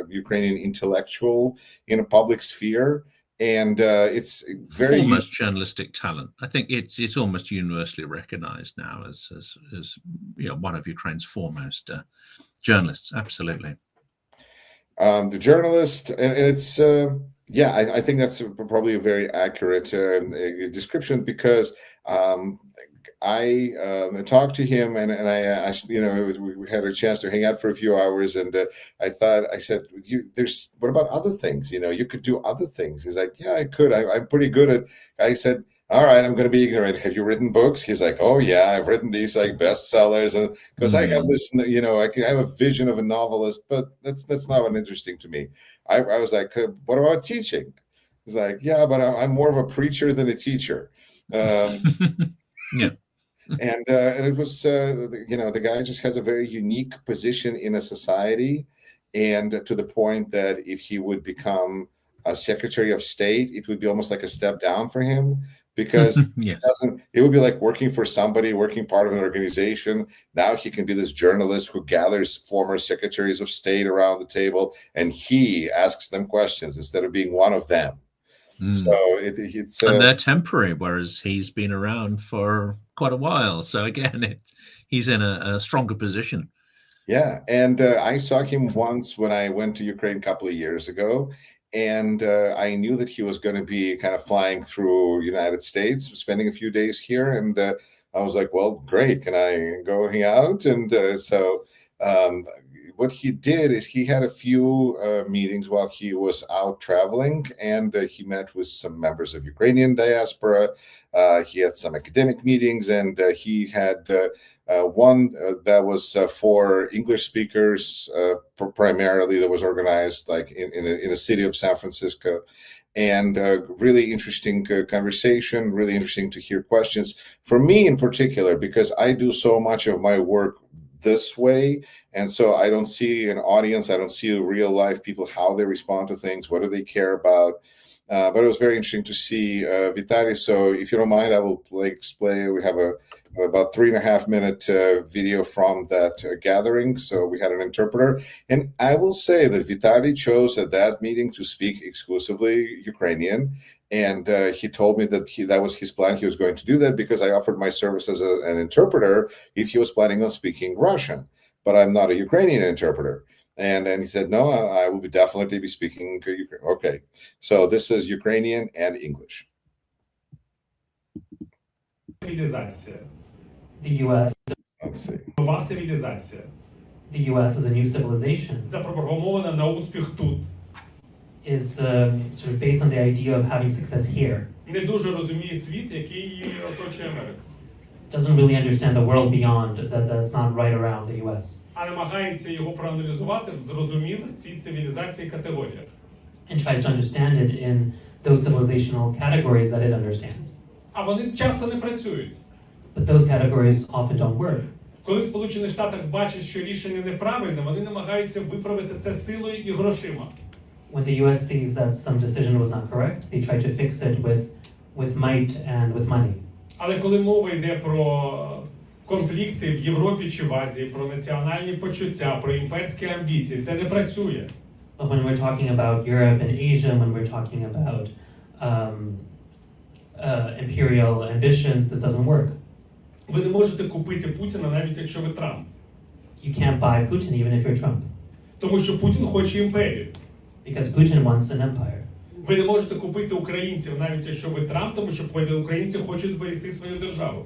Ukrainian intellectual in a public sphere. And it's very foremost journalistic talent. I think it's almost universally recognized now as one of Ukraine's foremost journalists. Absolutely. The journalist, and it's I think that's probably a very accurate description, because I talked to him, and I asked, we had a chance to hang out for a few hours, and I said, what about other things? You could do other things. He's like, yeah, I could. I'm pretty good at. I said, all right, I'm going to be ignorant. Have you written books? He's like, oh yeah, I've written these like bestsellers, and because I have this, I have a vision of a novelist, but that's not what interesting to me. I was like, what about teaching? He's like, yeah, but I'm more of a preacher than a teacher. Yeah. And it was, the guy just has a very unique position in a society, and to the point that if he would become a Secretary of State, it would be almost like a step down for him, because it would be like working for somebody, working part of an organization. Now he can be this journalist who gathers former secretaries of state around the table, and he asks them questions instead of being one of them. So it's and they're temporary, whereas he's been around for quite a while. So again, he's in a stronger position. Yeah, and I saw him once when I went to Ukraine a couple of years ago, and I knew that he was going to be kind of flying through United States, spending a few days here, and I was like, well, great, can I go hang out? And so what he did is he had a few meetings while he was out traveling, and he met with some members of Ukrainian diaspora. He had some academic meetings, and he had one that was for English speakers primarily, that was organized like in the city of San Francisco. And really interesting conversation, really interesting to hear questions. For me in particular, because I do so much of my work this way, and so I don't see an audience, I don't see real life people, how they respond to things, what do they care about. But it was very interesting to see Vitaly. So if you don't mind, I will explain. We have about 3.5 minute video from that gathering. So we had an interpreter, and I will say that Vitaly chose at that meeting to speak exclusively Ukrainian. And he told me that that was his plan. He was going to do that because I offered my service as an interpreter if he was planning on speaking Russian. But I'm not a Ukrainian interpreter. And he said, no, I will definitely be speaking Ukrainian. Okay, so this is Ukrainian and English. Цивілізація. The U.S. Let's see. Нова цивілізація. The U.S. is a new civilization. Запрограмована на успіх тут. Is sort of based on the idea of having success here. Не дуже розуміє світ, який її оточує Америка. Doesn't really understand the world beyond that's not right around the U.S. А намагається його проаналізувати в зрозумілих цій цивілізації категоріях. And tries to understand it in those civilizational categories that it understands. А вони часто не працюють. But those categories often don't work. Коли в Сполучених Штатах бачать, що рішення неправильне, вони намагаються виправити це силою і грошима. When the U.S. sees that some decision was not correct, they try to fix it with might and with money. Але коли мова йде про конфлікти в Європі чи в Азії, про національні почуття, про імперські амбіції, це не працює. But when we're talking about Europe and Asia, when we're talking about imperial ambitions, this doesn't work. Ви не можете купити Путіна, навіть якщо ви Трамп. You can't buy Putin even if you're Trump. Тому що Путін хоче імперію. Because Putin wants an empire. Ви не можете купити українців, навіть якщо ви Трамп, тому що українці хочуть зберегти свою державу.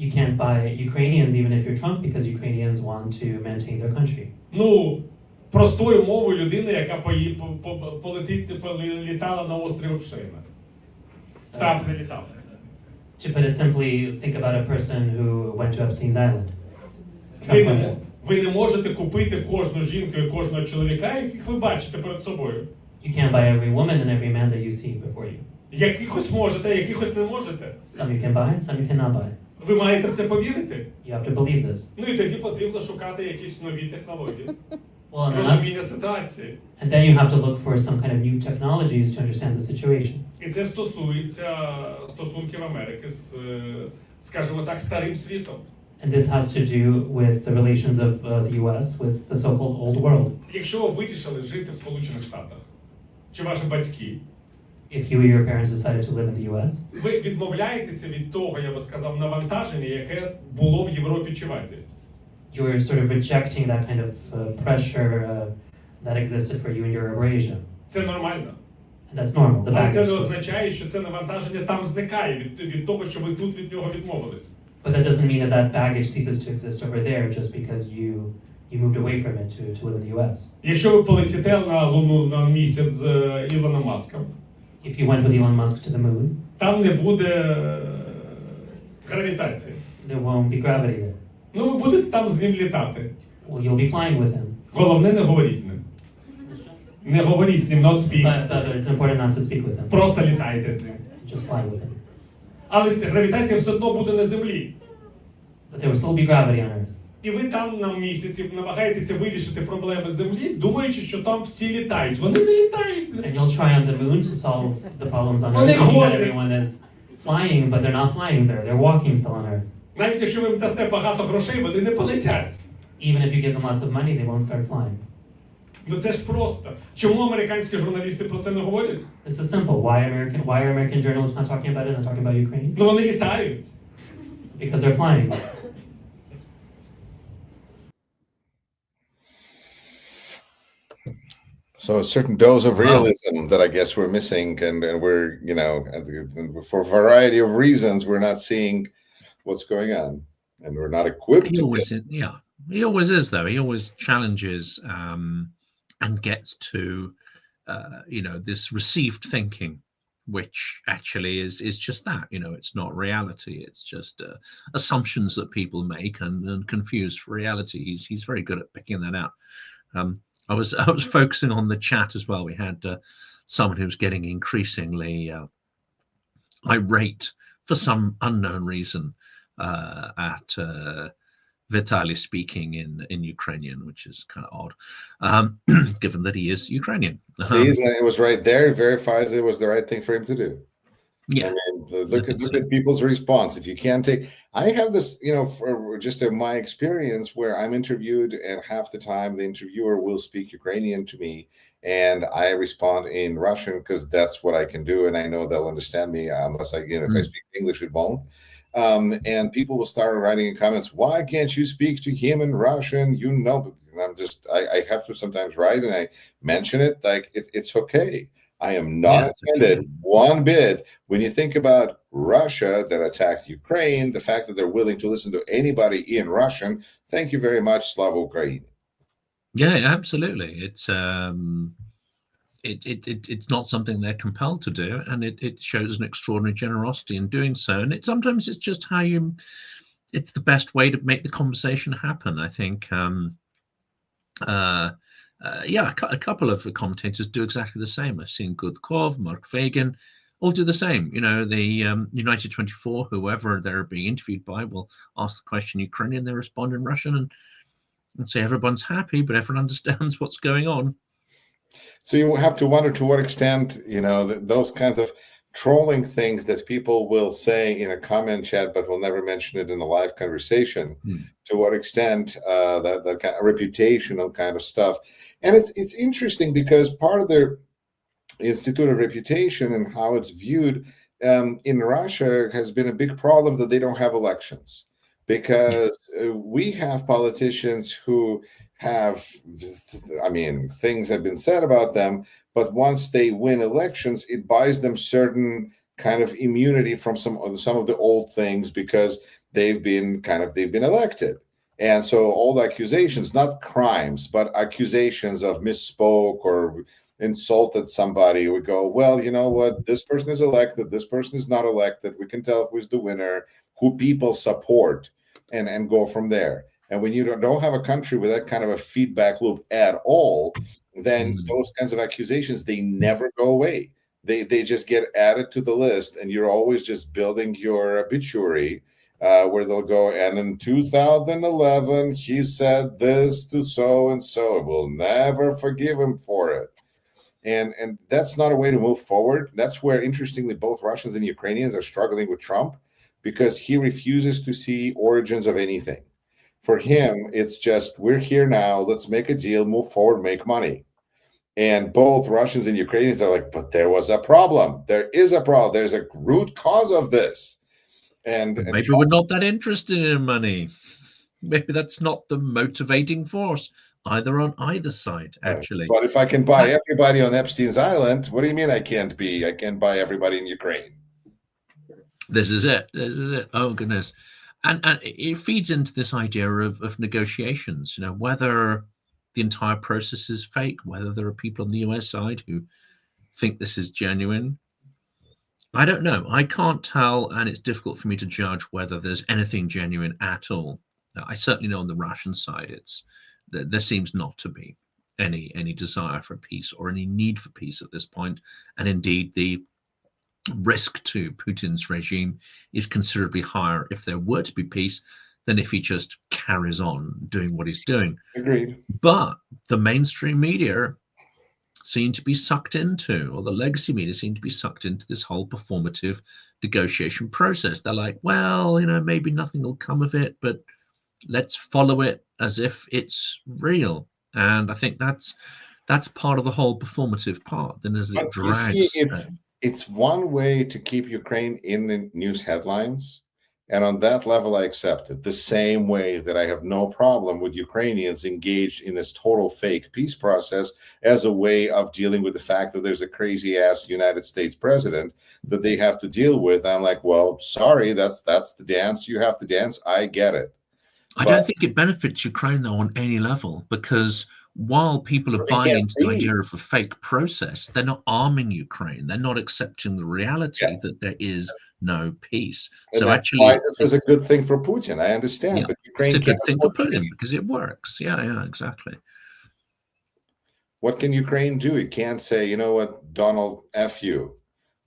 You can't buy Ukrainians even if you're Trump because Ukrainians want to maintain their country. Ну, простою мовою людина, яка політала на острів Епштейна. Там не літав. To put it simply, think about a person who went to Epstein's Island. Trump went there. Ви не можете купити кожну жінку і кожного чоловіка, яких ви бачите перед собою. You can't buy every woman and every man that you see before you. Якихось можете, якихось не можете. Some you can buy, some you cannot buy. Ви маєте в це повірити. You have to believe this. Ну і тоді потрібно шукати якісь нові технології. Well, Розуміння ситуації. and then you have to look for some kind of new technologies to understand the situation. І це стосується стосунків Америки з, скажімо так, старим світом. And this has to do with the relations of the U.S. with the so-called old world. Якщо ви вирішили жити в Сполучених Штатах, чи ваші батьки, If you or your parents decided to live in the U.S., ви відмовляєтеся від того, я би сказав, навантаження, яке було в Європі чи в Азії. you're sort of rejecting that kind of pressure that existed for you in Europe or Asia. Це нормально. And that's normal. The Але це baggage. не означає, що це навантаження там зникає від того, що ви тут від нього відмовились. But that doesn't mean that that baggage ceases to exist over there just because you moved away from it to live in the U.S. Якщо ви полетите на Луну на місяць з Ілоном Маском, If you went with Elon Musk to the moon, там не буде гравітації. there won't be gravity there. Ну, ви будете там з ним літати. Well, you'll be flying with him. Головне, не говоріть з ним. Не говоріть з ним, not speak. But it's important not to speak with him. Просто літайте з ним. Just fly with him. Але гравітація все одно буде на землі. But there will still be gravity on Earth. І ви там на місяці намагаєтеся вирішити проблеми землі, думаючи, що там всі літають. Вони не літають. And you'll try on the moon to solve the problems on Well, Earth, they thinking that hold it. everyone is flying, but they're not flying there. They're walking still on Earth. Навіть якщо ви їм дасте багато грошей, вони не полетять. Even if you give them lots of money, they won't start flying. Ну це ж просто. Чому американські журналісти про це не говорять? This is simple. Why are American journalists not talking about it and talking about Ukraine? Ну вони літають. Because they're flying. So a certain dose of Wow. realism that I guess we're missing, and we're, you know, and for a variety of reasons, we're not seeing what's going on, and we're not equipped He to always is, yeah. He always is, though. He always challenges and gets to you know, this received thinking, which actually is just that. You know, it's not reality. It's just assumptions that people make and confused for reality. He's very good at picking that out. I was focusing on the chat as well. We had someone who was getting increasingly irate for some unknown reason at Vitaly speaking in Ukrainian, which is kind of odd, given that he is Ukrainian. see that it was right there. It verifies it was the right thing for him to do. Yeah, I mean, look at people's response. If you can't take, I have this, you know, for just my experience where I'm interviewed, and half the time the interviewer will speak Ukrainian to me, and I respond in Russian because that's what I can do, and I know they'll understand me. Unless I, you know, if I speak English, it won't. And people will start writing in comments, "Why can't you speak to him in Russian? You know," and I'm just, I have to sometimes write, and I mention it like it's okay. I am not offended one bit. When you think about Russia that attacked Ukraine, the fact that they're willing to listen to anybody in Russian, thank you very much, Slava Ukraini. Yeah, absolutely. It's it's not something they're compelled to do, and it shows an extraordinary generosity in doing so. And sometimes it's just how you, it's the best way to make the conversation happen. I think yeah, a couple of the commentators do exactly the same. I've seen Gudkov, Mark Fagan, all do the same. You know, the United 24, whoever they're being interviewed by, will ask the question in Ukrainian, they respond in Russian, and say everyone's happy, but everyone understands what's going on. So you have to wonder to what extent, you know, those kinds of trolling things that people will say in a comment chat, but will never mention it in a live conversation. To what extent that kind of reputational kind of stuff. And it's interesting because part of their Institute of Reputation and how it's viewed in Russia has been a big problem that they don't have elections, because we have politicians who have, I mean, things have been said about them, but once they win elections, it buys them certain kind of immunity from some of the old things, because they've been elected. And so old accusations, not crimes, but accusations of misspoke or insulted somebody, would go, well, you know what, this person is elected, this person is not elected, we can tell who's the winner, who people support, and go from there. And when you don't have a country with that kind of a feedback loop at all, then those kinds of accusations, they never go away. They just get added to the list, and you're always just building your obituary, where they'll go, and in 2011 he said this to so and so, and we'll never forgive him for it. And that's not a way to move forward. That's where, interestingly, both Russians and Ukrainians are struggling with Trump, because he refuses to see origins of anything. For him, it's just, we're here now, let's make a deal, move forward, make money. And both Russians and Ukrainians are like, but there was a problem. There is a problem. There's a root cause of this. And maybe we're not that interested in money. Maybe that's not the motivating force, either on either side, actually. But if I can buy everybody on Epstein's Island, what do you mean I can't buy everybody in Ukraine? This is it. This is it. Oh, goodness. And it feeds into this idea of negotiations, you know, whether the entire process is fake, whether there are people on the US side who think this is genuine. I don't know. I can't tell, and it's difficult for me to judge whether there's anything genuine at all. I certainly know on the Russian side, there seems not to be any desire for peace or any need for peace at this point. And indeed, the risk to Putin's regime is considerably higher if there were to be peace than if he just carries on doing what he's doing. Agreed. But the mainstream media seem to be sucked into, or the legacy media seem to be sucked into, this whole performative negotiation process. They're like, well, you know, maybe nothing will come of it, but let's follow it as if it's real. And I think that's part of the whole performative part. Then as it drags, it's one way to keep Ukraine in the news headlines, And on that level, I accept it. The same way that I have no problem with Ukrainians engaged in this total fake peace process as a way of dealing with the fact that there's a crazy ass United States president that they have to deal with. I'm like, well, sorry, that's the dance you have to dance. I get it. I don't think it benefits Ukraine, though, on any level, because while people are They buying can't into the see. idea of a fake process, they're not arming Ukraine. They're not accepting the reality Yes. that there is no peace. And So that's actually, why this is a good thing for Putin. I understand, yeah, but it's Ukraine a good can't thing for afford to. Putin because it works. Yeah, exactly. What can Ukraine do? It can't say, you know what, Donald, F you.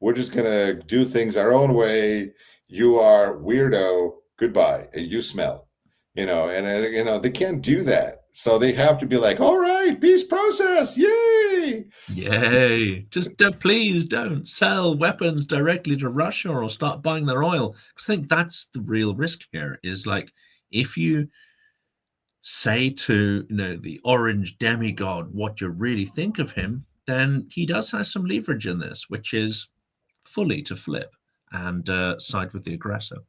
We're just going to do things our own way. You are weirdo. Goodbye. And you smell. You know, and you know, they can't do that. So they have to be like, all right, peace process. Yay. Yay. Just please don't sell weapons directly to Russia or start buying their oil. Because I think that's the real risk here is like if you say to the orange demigod what you really think of him, then he does have some leverage in this, which is fully to flip and side with the aggressor.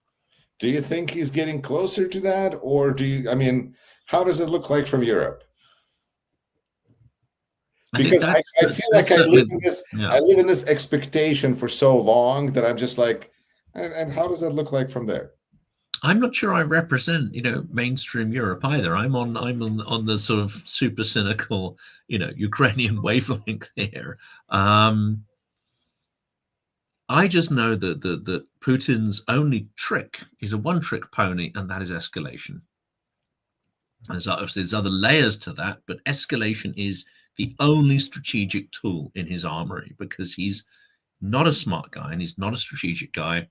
Do you think he's getting closer to that? Or I mean, how does it look like from Europe? Because I feel like I live in this expectation for so long that I'm just like, and how does that look like from there? I'm not sure I represent, mainstream Europe either. I'm on the sort of super cynical, Ukrainian wavelength here. I just know that Putin's only trick is a one-trick pony, and that is escalation. There's obviously other layers to that, but escalation is the only strategic tool in his armory because he's not a smart guy and he's not a strategic guy,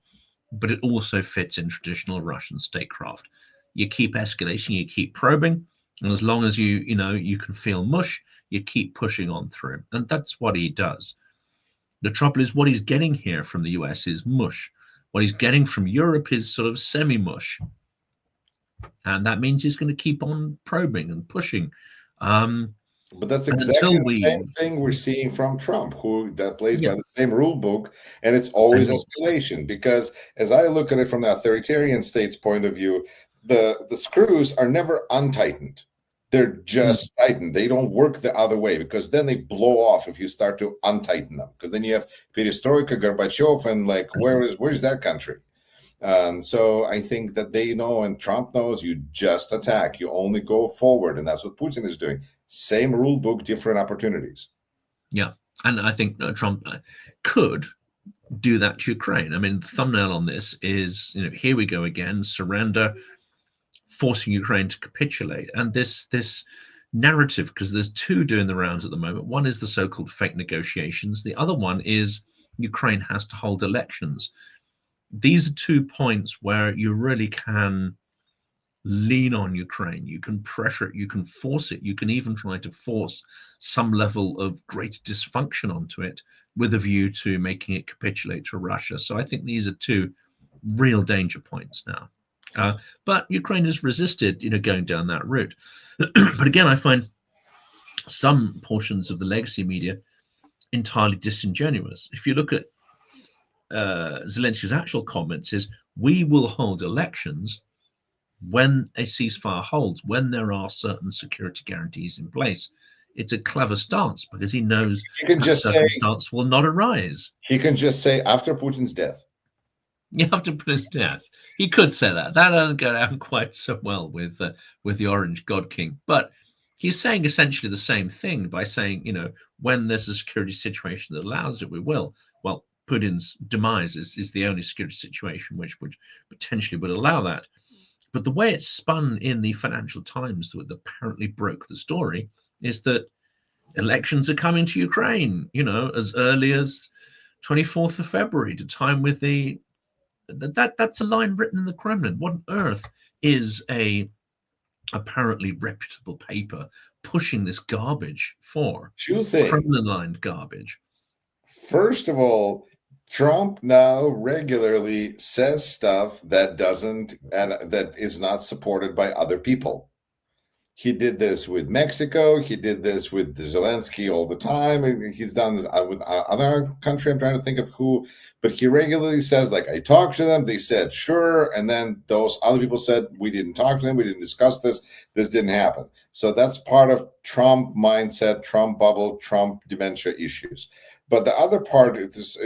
but it also fits in traditional Russian statecraft. You keep escalating, you keep probing, and as long as you can feel mush, you keep pushing on through, and that's what he does. The trouble is what he's getting here from the US is mush. What he's getting from Europe is sort of semi-mush. And that means he's going to keep on probing and pushing. But that's exactly the same thing we're seeing from Trump, that plays by the same rule book, and it's always escalation. Because as I look at it from the authoritarian state's point of view, the screws are never untightened. They're just tightened. They don't work the other way because then they blow off if you start to untighten them. Because then you have perestroika, Gorbachev, and like where's that country? So I think that they know, and Trump knows, you just attack. You only go forward, and that's what Putin is doing. Same rule book, different opportunities. Yeah, and I think Trump could do that to Ukraine. I mean, the thumbnail on this is, here we go again, surrender, forcing Ukraine to capitulate. And this narrative, because there's two doing the rounds at the moment. One is the so-called fake negotiations. The other one is Ukraine has to hold elections. These are 2 points where you really can lean on Ukraine. You can pressure it, you can force it, you can even try to force some level of greater dysfunction onto it with a view to making it capitulate to Russia. So I think these are 2 real danger points now. But Ukraine has resisted, going down that route. But again, I find some portions of the legacy media entirely disingenuous. If you look at Zelensky's actual comments, is we will hold elections when a ceasefire holds, when there are certain security guarantees in place. It's a clever stance because he knows that circumstance will not arise. He can just say after Putin's death. Yeah, after Putin's death. He could say that. That doesn't go down quite so well with the Orange God King. But he's saying essentially the same thing by saying, when there's a security situation that allows it, we will. Well, Putin's demise is the only security situation which would potentially would allow that. But the way it's spun in the Financial Times that apparently broke the story is that elections are coming to Ukraine, as early as 24th of February to time with that's a line written in the Kremlin. What on earth is a apparently reputable paper pushing this garbage for? 2 things. Kremlin-lined garbage. First of all, Trump now regularly says stuff that doesn't and that is not supported by other people. He did this with Mexico. He did this with Zelensky all the time. And he's done this with other country. I'm trying to think of who, but he regularly says, like, I talked to them. They said, sure. And then those other people said, we didn't talk to them. We didn't discuss this. This didn't happen. So that's part of Trump mindset, Trump bubble, Trump dementia issues. But the other part,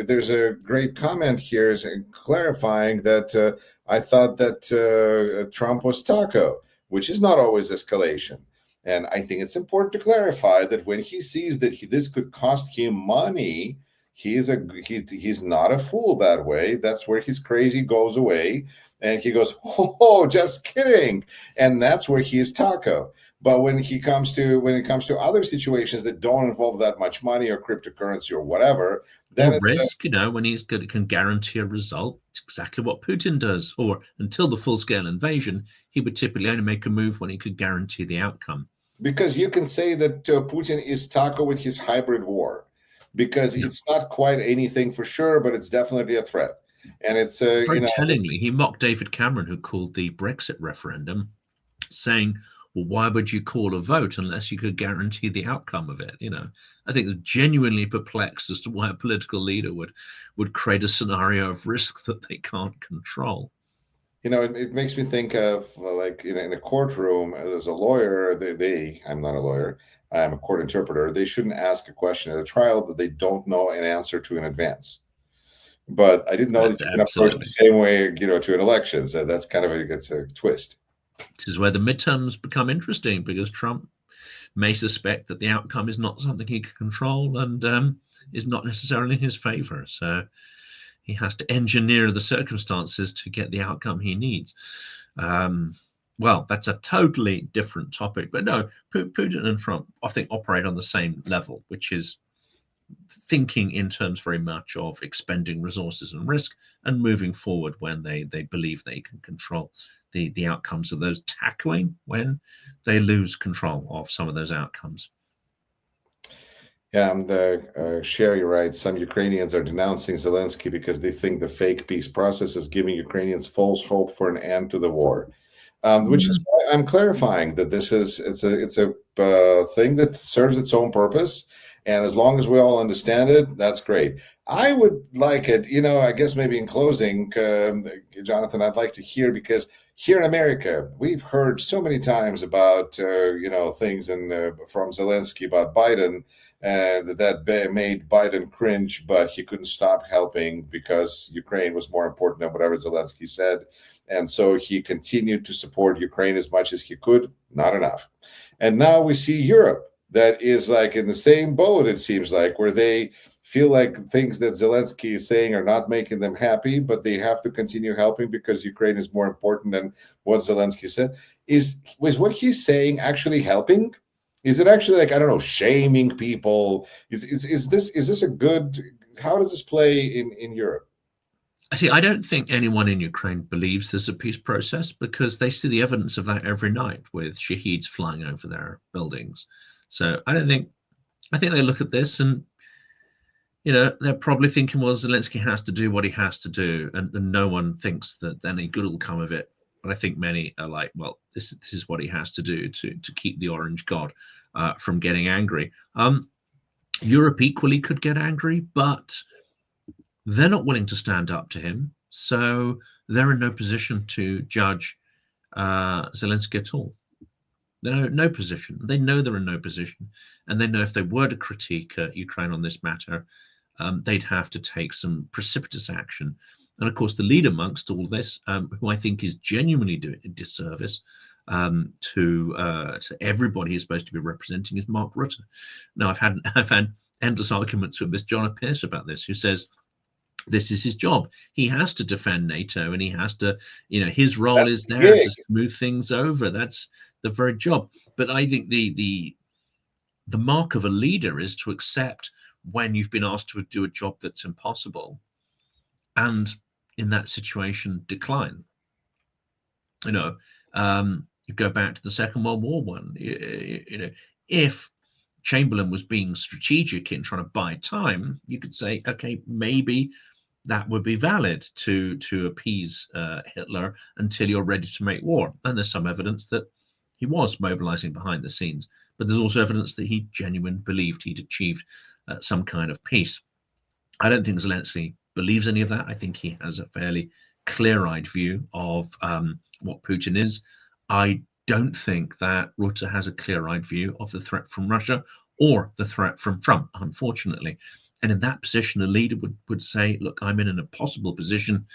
there's a great comment here is clarifying that I thought that Trump was taco, which is not always escalation. And I think it's important to clarify that when he sees that this could cost him money, he's not a fool that way. That's where his crazy goes away, and he goes, "Oh, just kidding," and that's where he is taco. But when it comes to other situations that don't involve that much money or cryptocurrency or whatever, then Or it's risk, when he's good, can guarantee a result. It's exactly what Putin does. Or until the full-scale invasion, he would typically only make a move when he could guarantee the outcome. because you can say that Putin is taco with his hybrid war, because it's not quite anything for sure, but it's definitely a threat. And it's Very tellingly, he mocked David Cameron, who called the Brexit referendum, saying, well, why would you call a vote unless you could guarantee the outcome of it? I think they're genuinely perplexed as to why a political leader would create a scenario of risk that they can't control. it makes me think of like in a courtroom as a lawyer. I'm not a lawyer. I'm a court interpreter. They shouldn't ask a question at a trial that they don't know an answer to in advance. But I didn't know that you can approach the same way, to an election. So that's kind of it's a twist. This is where the midterms become interesting, because Trump may suspect that the outcome is not something he can control and is not necessarily in his favor. So he has to engineer the circumstances to get the outcome he needs. Well, that's a totally different topic. But no, Putin and Trump, I think, operate on the same level, which is thinking in terms very much of expending resources and risk and moving forward when they believe they can control the outcomes of those, tackling when they lose control of some of those outcomes. Yeah, the Sherry writes, some Ukrainians are denouncing Zelensky because they think the fake peace process is giving Ukrainians false hope for an end to the war. Which is why I'm clarifying that it's a thing that serves its own purpose, and as long as we all understand it, that's great. I would like it, I guess maybe in closing, Jonathan, I'd like to hear, because here in America, we've heard so many times about things from Zelensky about Biden, and that made Biden cringe, but he couldn't stop helping because Ukraine was more important than whatever Zelensky said. And so he continued to support Ukraine as much as he could, not enough. And now we see Europe that is like in the same boat, it seems like, where they feel like things that Zelensky is saying are not making them happy, but they have to continue helping because Ukraine is more important than what Zelensky said. Was what he's saying actually helping? Is it actually, like, I don't know, shaming people? Is this a good, how does this play in Europe? See, I don't think anyone in Ukraine believes there's a peace process, because they see the evidence of that every night with shaheeds flying over their buildings. So I think they look at this and, they're probably thinking, well, Zelensky has to do what he has to do, and no one thinks that any good will come of it. But I think many are like, well, this is what he has to do to keep the Orange God from getting angry. Europe equally could get angry, but they're not willing to stand up to him, so they're in no position to judge Zelensky at all. They're in no position. They know they're in no position, and they know if they were to critique Ukraine on this matter, they'd have to take some precipitous action. And of course, the lead amongst all this, who I think is genuinely doing a disservice to everybody he's supposed to be representing, is Mark Rutte. Now, I've had endless arguments with Miss Jonna Pierce about this, who says this is his job. He has to defend NATO, and he has to, his role is there to smooth things over. That's the very job. But I think the mark of a leader is to accept when you've been asked to do a job that's impossible, and in that situation decline. You go back to the Second World War one. If Chamberlain was being strategic in trying to buy time, you could say, okay, maybe that would be valid to appease Hitler until you're ready to make war. And there's some evidence that he was mobilizing behind the scenes, but there's also evidence that he genuinely believed he'd achieved some kind of peace. I don't think Zelensky believes any of that. I think he has a fairly clear-eyed view of what Putin is. I don't think that Rutte has a clear-eyed view of the threat from Russia or the threat from Trump, unfortunately. And in that position, a leader would say, look, I'm in an impossible position.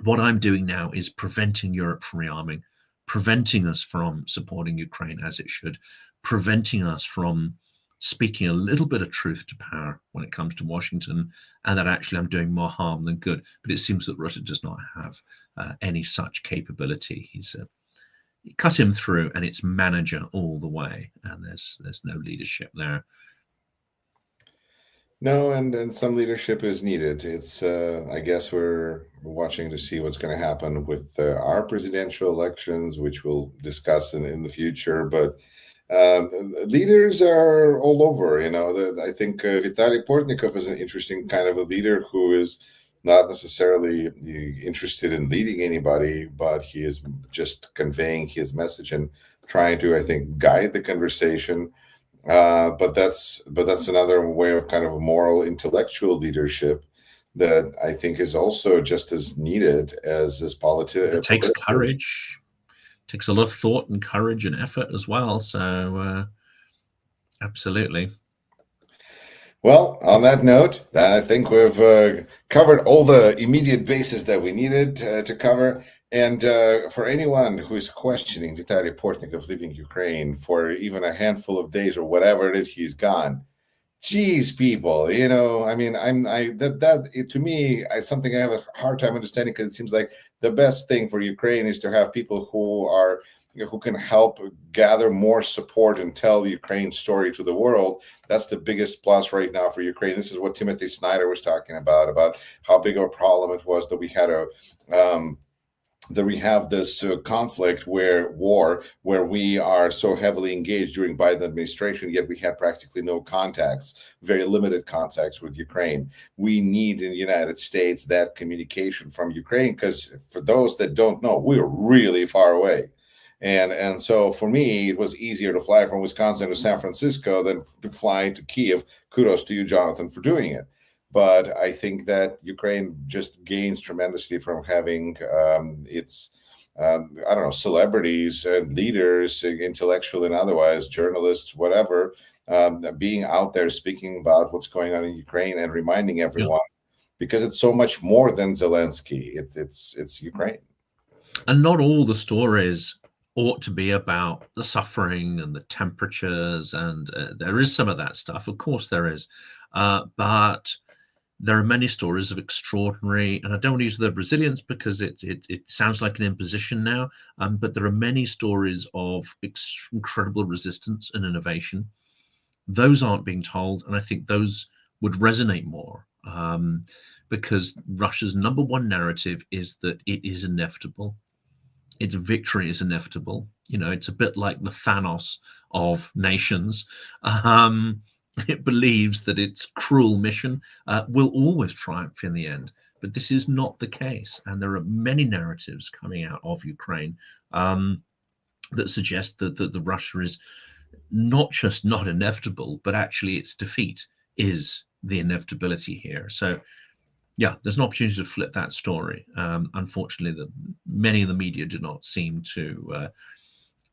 What I'm doing now is preventing Europe from rearming, preventing us from supporting Ukraine as it should, preventing us from speaking a little bit of truth to power when it comes to Washington, and that actually I'm doing more harm than good. But it seems that Rutte does not have any such capability. He's cut him through, and it's manager all the way, and there's no leadership there. No, and some leadership is needed. It's I guess we're watching to see what's going to happen with our presidential elections, which we'll discuss in the future. But leaders are all over. I think Vitaly Portnikov is an interesting kind of a leader who is not necessarily interested in leading anybody, but he is just conveying his message and trying to, I think, guide the conversation. But that's another way of kind of moral, intellectual leadership that I think is also just as needed as politics. It takes courage, takes a lot of thought and courage and effort as well. So absolutely. Well, on that note, I think we've covered all the immediate bases that we needed to cover. And for anyone who is questioning Vitaly Portnikov leaving Ukraine for even a handful of days or whatever it is he's gone, geez, people, I mean, to me, something I have a hard time understanding, because it seems like the best thing for Ukraine is to have people who can help gather more support and tell Ukraine's story to the world. That's the biggest plus right now for Ukraine. This is what Timothy Snyder was talking about how big of a problem it was that we had that we have this conflict where we are so heavily engaged during Biden administration, yet we had practically no contacts, very limited contacts with Ukraine. We need in the United States that communication from Ukraine, because for those that don't know, we're really far away. And so for me, it was easier to fly from Wisconsin to San Francisco than to fly to Kiev. Kudos to you, Jonathan, for doing it. But I think that Ukraine just gains tremendously from having its, celebrities and leaders, intellectual and otherwise, journalists, whatever, being out there speaking about what's going on in Ukraine and reminding everyone, because it's so much more than Zelensky. It's Ukraine. And not all the stories ought to be about the suffering and the temperatures, and there is some of that stuff, of course there is, but there are many stories of extraordinary, and I don't want to use the resilience because it sounds like an imposition now, but there are many stories of incredible resistance and innovation. Those aren't being told, and I think those would resonate more, because Russia's number one narrative is that it is inevitable. Its victory is inevitable. It's a bit like the Thanos of nations. It believes that its cruel mission will always triumph in the end. But this is not the case. And there are many narratives coming out of Ukraine that suggest that Russia is not just not inevitable, but actually its defeat is the inevitability here. So yeah, there's an opportunity to flip that story. Unfortunately, many of the media do not seem to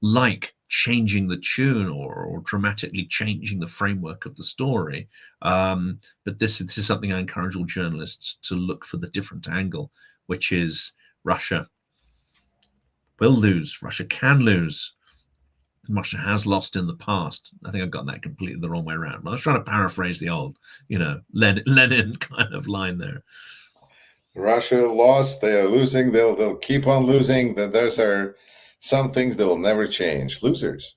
like changing the tune or dramatically changing the framework of the story. But this is something I encourage all journalists to look for, the different angle, which is Russia will lose, Russia can lose, Russia has lost in the past. I think I've got that completely the wrong way around. But I was trying to paraphrase the old, Lenin kind of line there. Russia lost. They are losing. They'll keep on losing. Those are some things that will never change. Losers.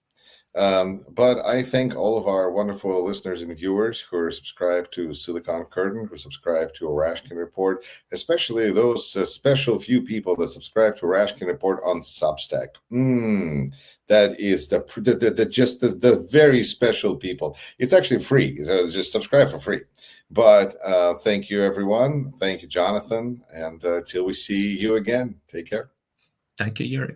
But I thank all of our wonderful listeners and viewers who are subscribed to Silicon Curtain, who subscribe to a Rashkin Report, especially those special few people that subscribe to a Rashkin Report on Substack. That is the very special people. It's actually free. So just subscribe for free. But thank you, everyone. Thank you, Jonathan. And till we see you again, take care. Thank you, Yuri.